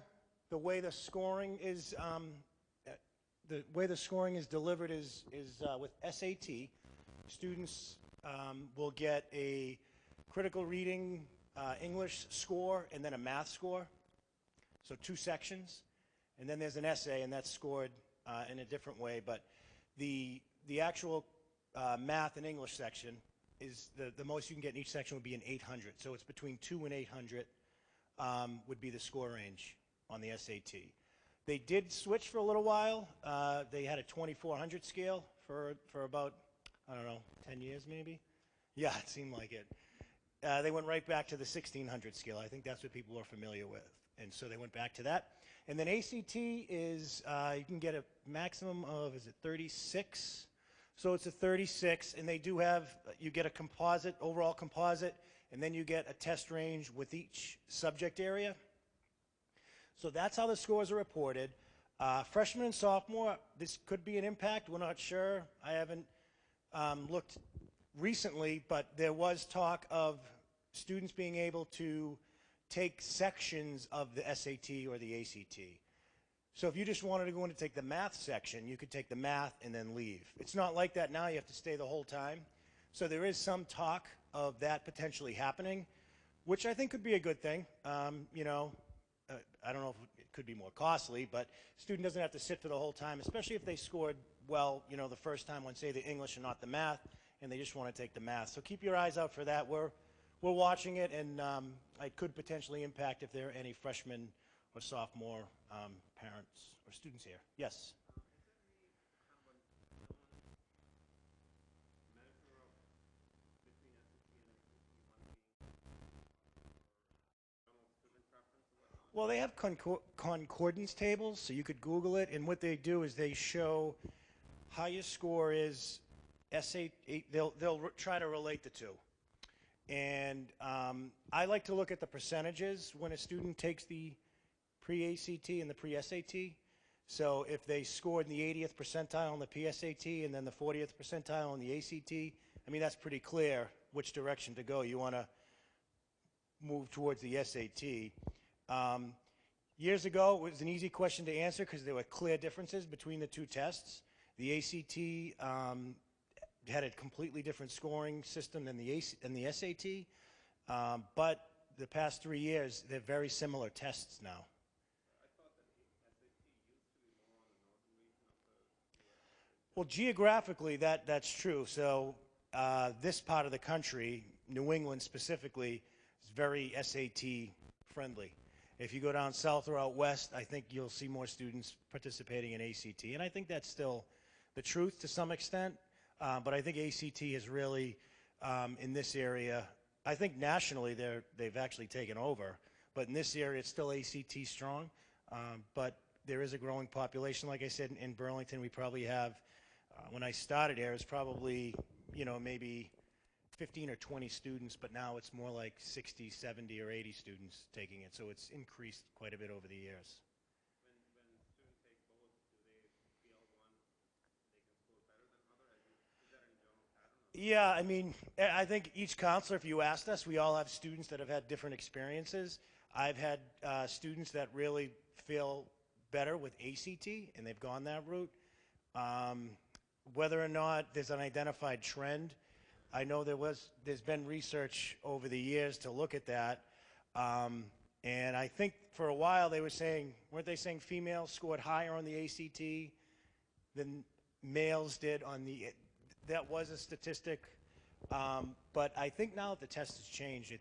The way the scoring is delivered is with SAT. Students will get a critical reading English score and then a math score. So 2 sections, and then there's an essay, and that's scored in a different way. But the actual math and English section is the most you can get in each section would be an 800. So it's between 2 and 800 would be the score range on the SAT. They did switch for a little while. They had a 2400 scale for about, I don't know, 10 years maybe? Yeah, it seemed like it. They went right back to the 1600 scale. I think that's what people are familiar with. And so they went back to that. And then ACT is, you can get a maximum of, is it 36? So it's a 36, and they do have, you get a composite, overall composite, and then you get a test range with each subject area. So that's how the scores are reported. Freshman and sophomore, this could be an impact. We're not sure. I haven't looked recently, but there was talk of students being able to take sections of the SAT or the ACT. So if you just wanted to go in and take the math section, you could take the math and then leave. It's not like that now. You have to stay the whole time. So there is some talk of that potentially happening, which I think could be a good thing. You know, I don't know if it could be more costly, but student doesn't have to sit for the whole time, especially if they scored well, you know, the first time on, say, the English and not the math, and they just want to take the math. So keep your eyes out for that. We're watching it, and it could potentially impact if there are any freshmen or sophomore parents or students here. Yes? Well, they have concordance tables, so you could Google it, and what they do is they show how your score is SAT. They'll try to relate the two. And I like to look at the percentages when a student takes the pre-ACT and the pre-SAT. So if they scored in the 80th percentile on the PSAT and then the 40th percentile on the ACT, I mean, that's pretty clear which direction to go. You want to move towards the SAT. Years ago, it was an easy question to answer because there were clear differences between the two tests. The ACT had a completely different scoring system than the SAT, but the past 3 years, they're very similar tests now. Well, geographically, that's true. So this part of the country, New England specifically, is very SAT friendly. If you go down south or out west, I think you'll see more students participating in ACT. And I think that's still the truth to some extent. But I think ACT is really, in this area, I think nationally they've actually taken over. But in this area, it's still ACT strong. But there is a growing population. Like I said, in Burlington, we probably have, when I started here, it was probably, you know, maybe 15 or 20 students, but now it's more like 60, 70, or 80 students taking it. So it's increased quite a bit over the years. When students take both, do they feel one they can score better than other? Is that any general pattern? Yeah, I mean, I think each counselor, if you asked us, we all have students that have had different experiences. I've had students that really feel better with ACT, and they've gone that route. Whether or not there's an identified trend, I know there's been research over the years to look at that, and I think for a while they were saying, weren't they saying females scored higher on the ACT than males did on the, that was a statistic, but I think now that the test has changed,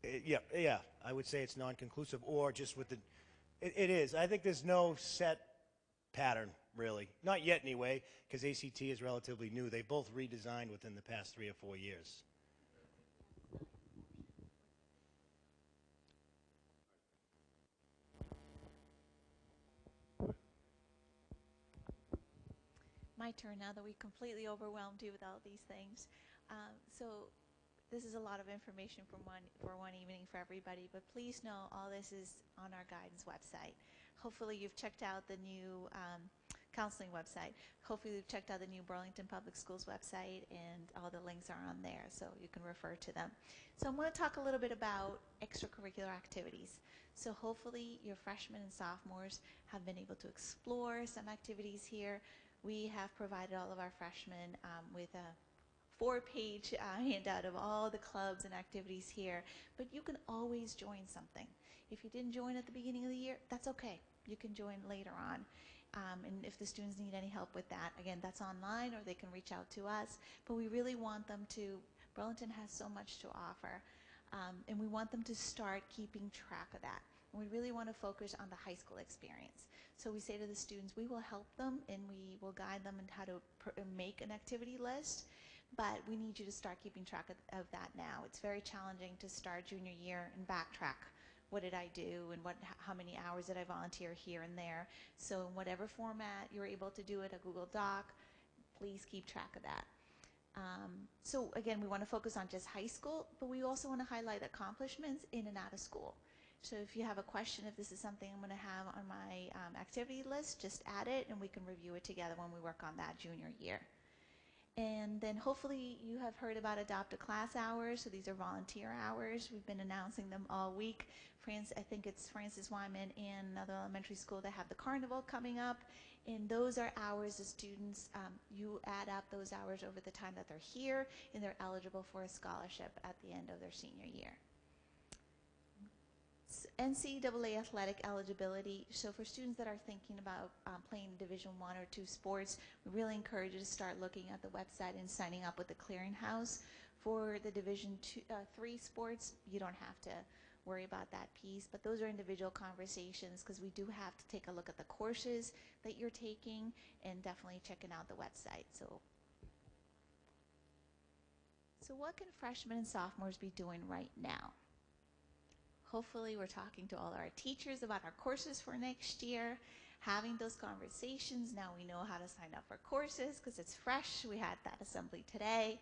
yeah, I would say it's non-conclusive, or just with the, it is. I think there's no set pattern, really. Not yet, anyway, because ACT is relatively new. They both redesigned within the past 3 or 4 years. My turn now that we completely overwhelmed you with all these things. So this is a lot of information for one evening for everybody, but please know all this is on our guidance website. Hopefully you've checked out the new counseling website. Hopefully you've checked out the new Burlington Public Schools website, and all the links are on there, so you can refer to them. So I'm going to talk a little bit about extracurricular activities. So hopefully your freshmen and sophomores have been able to explore some activities here. We have provided all of our freshmen with a 4-page handout of all the clubs and activities here, but you can always join something. If you didn't join at the beginning of the year, that's okay. You can join later on. And if the students need any help with that, again, that's online, or they can reach out to us. But we really want them to, Burlington has so much to offer, and we want them to start keeping track of that. And we really want to focus on the high school experience. So we say to the students, we will help them and we will guide them in how to make an activity list, but we need you to start keeping track of that now. It's very challenging to start junior year and backtrack. What did I do, and how many hours did I volunteer here and there? So in whatever format you're able to do it, a Google Doc, please keep track of that. So again, we want to focus on just high school, but we also want to highlight accomplishments in and out of school. So if you have a question, if this is something I'm going to have on my activity list, just add it and we can review it together when we work on that junior year. And then hopefully you have heard about adopted class hours. So these are volunteer hours. We've been announcing them all week. I think it's Francis Wyman and another elementary school that have the carnival coming up. And those are hours the students, you add up those hours over the time that they're here, and they're eligible for a scholarship at the end of their senior year. NCAA athletic eligibility. So for students that are thinking about playing Division I or II sports, we really encourage you to start looking at the website and signing up with the clearinghouse. For the Division III sports, you don't have to worry about that piece, but those are individual conversations because we do have to take a look at the courses that you're taking and definitely checking out the website. So what can freshmen and sophomores be doing right now? Hopefully we're talking to all our teachers about our courses for next year, having those conversations. Now we know how to sign up for courses because it's fresh. We had that assembly today.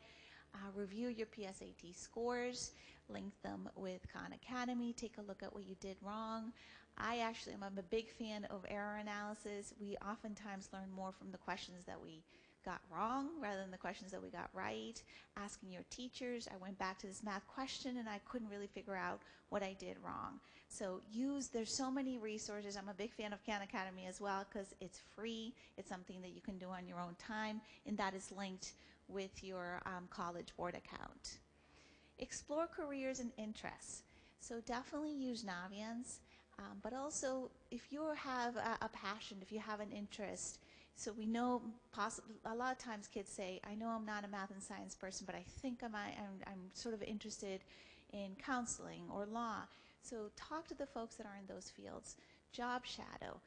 Review your PSAT scores, link them with Khan Academy, take a look at what you did wrong. I'm a big fan of error analysis. We oftentimes learn more from the questions that we got wrong rather than the questions that we got right. Asking your teachers, I went back to this math question and I couldn't really figure out what I did wrong. So there's so many resources. I'm a big fan of Khan Academy as well because it's free. It's something that you can do on your own time, and that is linked with your college board account. Explore careers and interests. So definitely use Naviance, but also if you have a passion, if you have an interest. So we know a lot of times kids say, I know I'm not a math and science person, but I think I'm sort of interested in counseling or law. So talk to the folks that are in those fields. Job shadow,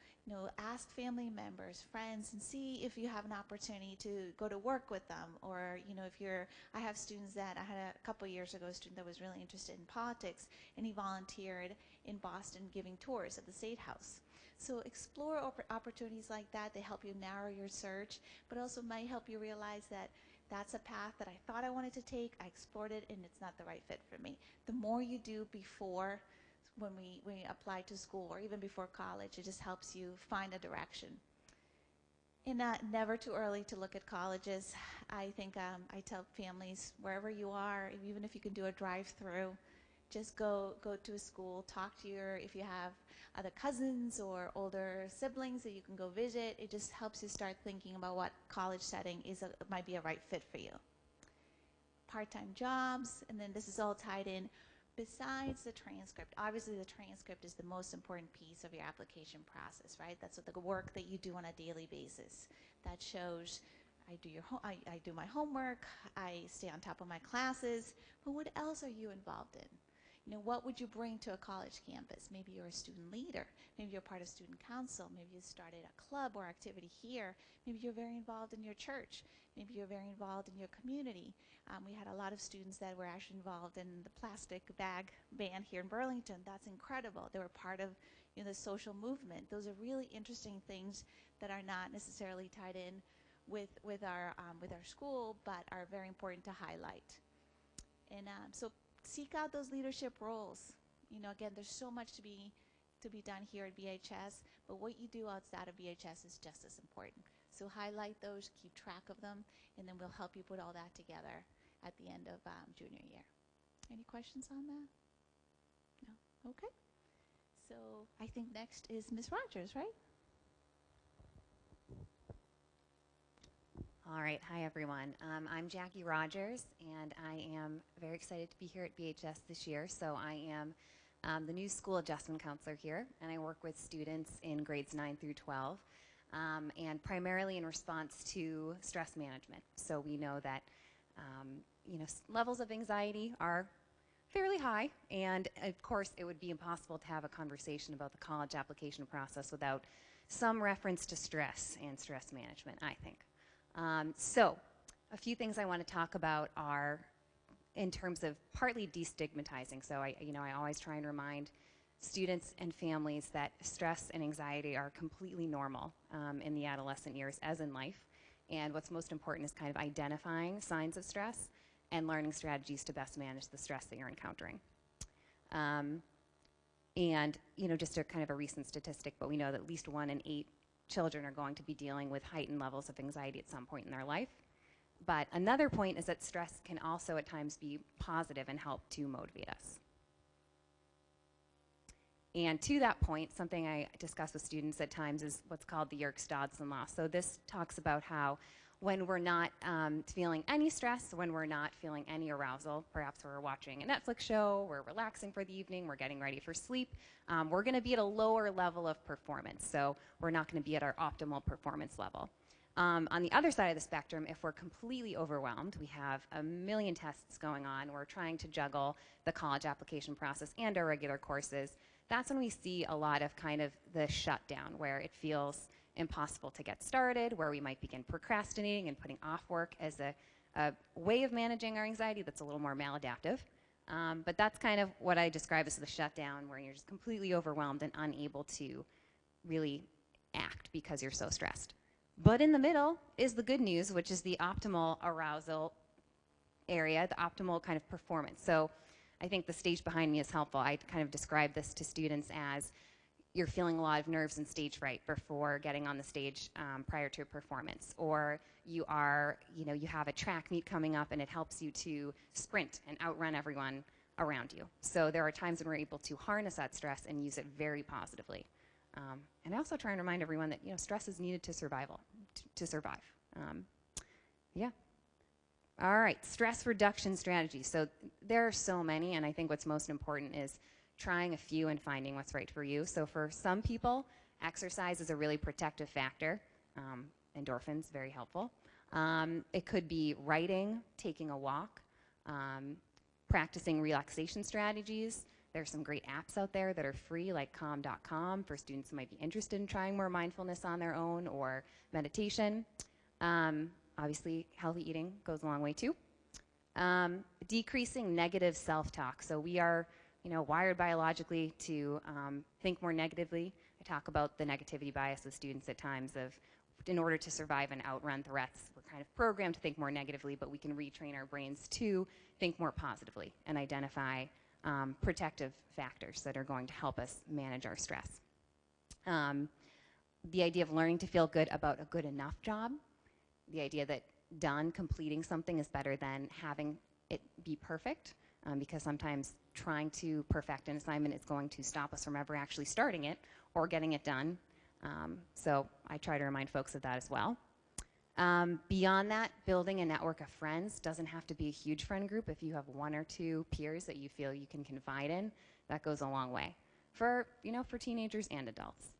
ask family members, friends, and see if you have an opportunity to go to work with them. Or, I have students that, I had a couple years ago, a student that was really interested in politics, and he volunteered in Boston giving tours at the State House. So explore opportunities like that. They help you narrow your search, but also might help you realize that that's a path that I thought I wanted to take. I explored it, and it's not the right fit for me. The more you do before, when we apply to school or even before college, it just helps you find a direction. And never too early to look at colleges. I think I tell families, wherever you are, even if you can do a drive-through, just go to a school, talk to if you have other cousins or older siblings that you can go visit. It just helps you start thinking about what college setting might be a right fit for you. Part-time jobs, and then this is all tied in. Besides the transcript, obviously the transcript is the most important piece of your application process, right? That's the work that you do on a daily basis. That shows I do my homework, I stay on top of my classes, but what else are you involved in? What would you bring to a college campus? Maybe you're a student leader. Maybe you're part of student council. Maybe you started a club or activity here. Maybe you're very involved in your church. Maybe you're very involved in your community. We had a lot of students that were actually involved in the plastic bag ban here in Burlington. That's incredible. They were part of the social movement. Those are really interesting things that are not necessarily tied in with our school, but are very important to highlight. And so seek out those leadership roles. Again, there's so much to be done here at BHS, but what you do outside of BHS is just as important. So highlight those, keep track of them, and then we'll help you put all that together at the end of junior year. Any questions on that? No? Okay. So I think next is Ms. Rogers, right? All right, hi everyone. I'm Jackie Rogers, and I am very excited to be here at BHS this year. So I am the new school adjustment counselor here, and I work with students in grades 9 through 12, and primarily in response to stress management. So we know that levels of anxiety are fairly high, and of course it would be impossible to have a conversation about the college application process without some reference to stress and stress management, I think. So a few things I want to talk about are in terms of partly destigmatizing. So I always try and remind students and families that stress and anxiety are completely normal in the adolescent years, as in life. And what's most important is kind of identifying signs of stress and learning strategies to best manage the stress that you're encountering. And just a kind of a recent statistic, but we know that at least 1 in 8 children are going to be dealing with heightened levels of anxiety at some point in their life. But another point is that stress can also at times be positive and help to motivate us. And to that point, something I discuss with students at times is what's called the Yerkes-Dodson law. So this talks about how when we're not feeling any stress, when we're not feeling any arousal, perhaps we're watching a Netflix show, we're relaxing for the evening, we're getting ready for sleep, we're going to be at a lower level of performance. So we're not going to be at our optimal performance level. On the other side of the spectrum, if we're completely overwhelmed, we have a million tests going on, we're trying to juggle the college application process and our regular courses, that's when we see a lot of kind of the shutdown, where it feels impossible to get started, where we might begin procrastinating and putting off work as a way of managing our anxiety that's a little more maladaptive. But that's kind of what I describe as the shutdown, where you're just completely overwhelmed and unable to really act because you're so stressed. But in the middle is the good news, which is the optimal arousal area, the optimal kind of performance. So I think the stage behind me is helpful. I kind of describe this to students as you're feeling a lot of nerves and stage fright before getting on the stage prior to a performance, or you have a track meet coming up and it helps you to sprint and outrun everyone around you. So there are times when we're able to harness that stress and use it very positively. And I also try and remind everyone that stress is needed to survive. Yeah. All right, stress reduction strategies. So there are so many, and I think what's most important is trying a few and finding what's right for you. So for some people, exercise is a really protective factor. Endorphins, very helpful. It could be writing, taking a walk, practicing relaxation strategies. There's some great apps out there that are free, like calm.com, for students who might be interested in trying more mindfulness on their own, or meditation. Obviously, healthy eating goes a long way too. Decreasing negative self-talk. So we are wired biologically to think more negatively. I talk about the negativity bias with students at times of, in order to survive and outrun threats, we're kind of programmed to think more negatively, but we can retrain our brains to think more positively and identify protective factors that are going to help us manage our stress. The idea of learning to feel good about a good enough job, the idea that completing something is better than having it be perfect, because sometimes trying to perfect an assignment is going to stop us from ever actually starting it or getting it done. So I try to remind folks of that as well. Beyond that, building a network of friends doesn't have to be a huge friend group. If you have 1 or 2 peers that you feel you can confide in, that goes a long way for teenagers and adults.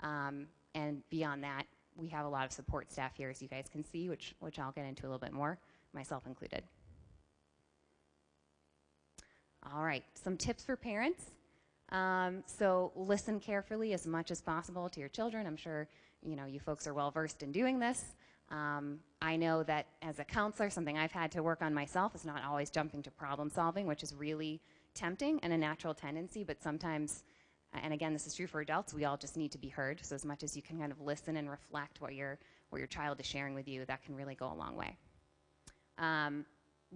And beyond that, we have a lot of support staff here, as you guys can see, which I'll get into a little bit more, myself included. All right, some tips for parents. So listen carefully as much as possible to your children. I'm sure you folks are well versed in doing this. I know that as a counselor, something I've had to work on myself is not always jumping to problem solving, which is really tempting and a natural tendency, but sometimes, and again, this is true for adults, we all just need to be heard. So as much as you can kind of listen and reflect what your child is sharing with you, that can really go a long way.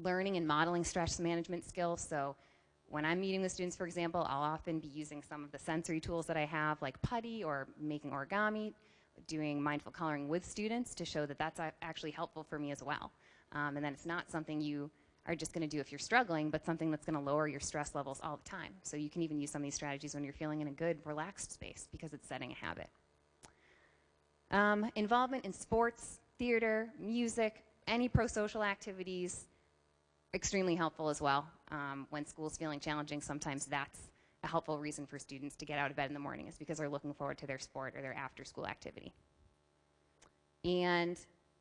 Learning and modeling stress management skills. So when I'm meeting with students, for example, I'll often be using some of the sensory tools that I have, like putty or making origami, doing mindful coloring with students to show that that's actually helpful for me as well. And then it's not something you are just going to do if you're struggling, but something that's going to lower your stress levels all the time. So you can even use some of these strategies when you're feeling in a good, relaxed space because it's setting a habit. Involvement in sports, theater, music, any pro-social activities, extremely helpful as well. When school's feeling challenging, sometimes that's a helpful reason for students to get out of bed in the morning, is because they're looking forward to their sport or their after-school activity. And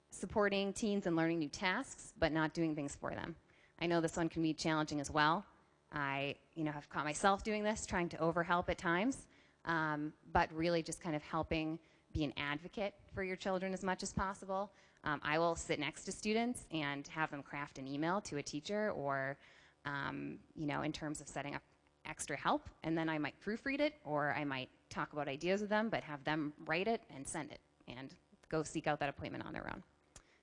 supporting teens in learning new tasks, but not doing things for them. I know this one can be challenging as well. I have caught myself doing this, trying to overhelp at times, but really just kind of helping be an advocate for your children as much as possible. I will sit next to students and have them craft an email to a teacher, or in terms of setting up extra help, and then I might proofread it, or I might talk about ideas with them, but have them write it and send it and go seek out that appointment on their own.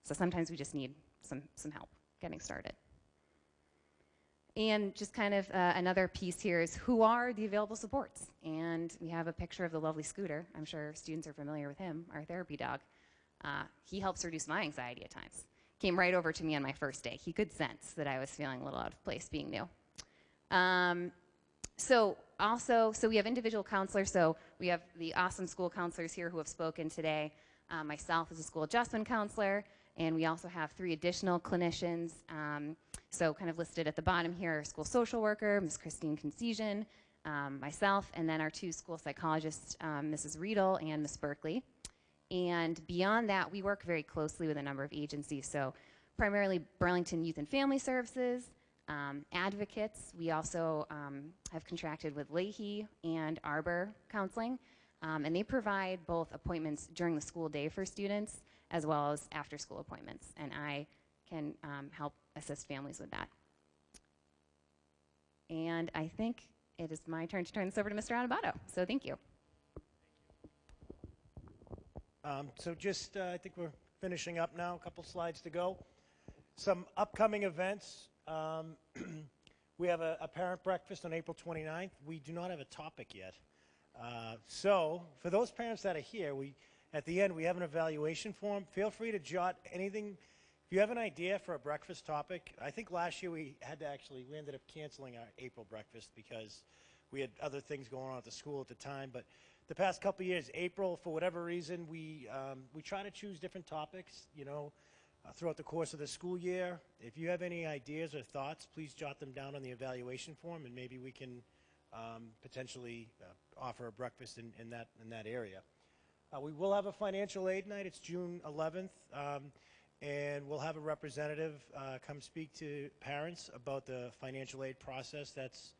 So sometimes we just need some help getting started. And just kind of another piece here is, who are the available supports? And we have a picture of the lovely Scooter. I'm sure students are familiar with him, our therapy dog. He helps reduce my anxiety at times. Came right over to me on my first day. He could sense that I was feeling a little out of place being new. So we have individual counselors. So we have the awesome school counselors here who have spoken today. Myself as a school adjustment counselor, and we also have 3 additional clinicians. So kind of listed at the bottom here, our school social worker, Ms. Christine Concesian, myself, and then our 2 school psychologists, Mrs. Riedel and Ms. Berkeley. And beyond that, we work very closely with a number of agencies. So primarily Burlington Youth and Family Services, advocates. We also have contracted with Leahy and Arbor Counseling, and they provide both appointments during the school day for students as well as after-school appointments, and I can help assist families with that. And I think it is my turn to turn this over to Mr. Adubato, so thank you. So just, I think we're finishing up now, a couple slides to go. Some upcoming events. We have a parent breakfast on April 29th. We do not have a topic yet. So for those parents that are here, at the end we have an evaluation form. Feel free to jot anything. If you have an idea for a breakfast topic, I think last year we ended up canceling our April breakfast because we had other things going on at the school at the time. But the past couple of years, April, for whatever reason, we try to choose different topics, throughout the course of the school year. If you have any ideas or thoughts, please jot them down on the evaluation form, and maybe we can potentially offer a breakfast in that area. We will have a financial aid night. It's June 11th, and we'll have a representative come speak to parents about the financial aid process that's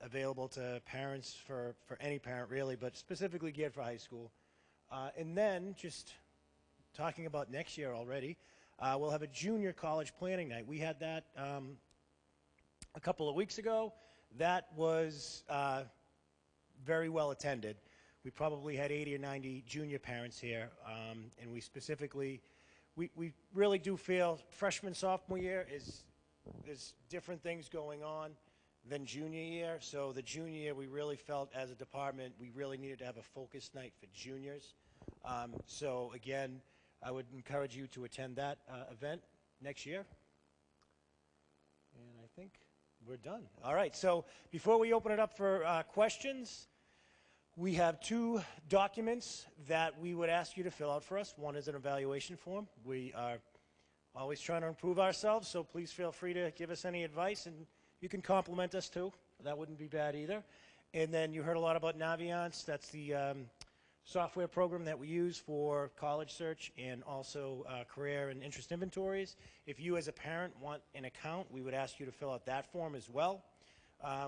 available to parents, for any parent really, but specifically geared for high school. And then, just talking about next year already, we'll have a junior college planning night. We had that a couple of weeks ago. That was very well attended. We probably had 80 or 90 junior parents here, and we really do feel freshman, sophomore year there's different things going on than junior year. So the junior year, we really felt as a department we really needed to have a focus night for juniors. So again, I would encourage you to attend that event next year. And I think we're done. All right, so before we open it up for questions, we have 2 documents that we would ask you to fill out for us. One is an evaluation form. We are always trying to improve ourselves, so please feel free to give us any advice, and you can compliment us too. That wouldn't be bad either. And then you heard a lot about Naviance. That's the software program that we use for college search and also career and interest inventories. If you as a parent want an account, we would ask you to fill out that form as well.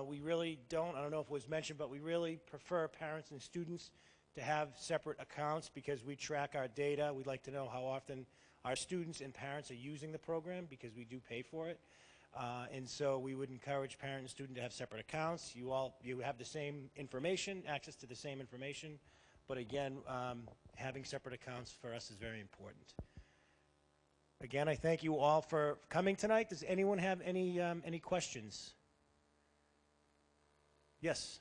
We really don't, I don't know if it was mentioned, but we really prefer parents and students to have separate accounts because we track our data. We'd like to know how often our students and parents are using the program because we do pay for it. And so we would encourage parent and student to have separate accounts. You have the same information, access to the same information. But again, having separate accounts for us is very important. Again, I thank you all for coming tonight. Does anyone have any questions? Yes.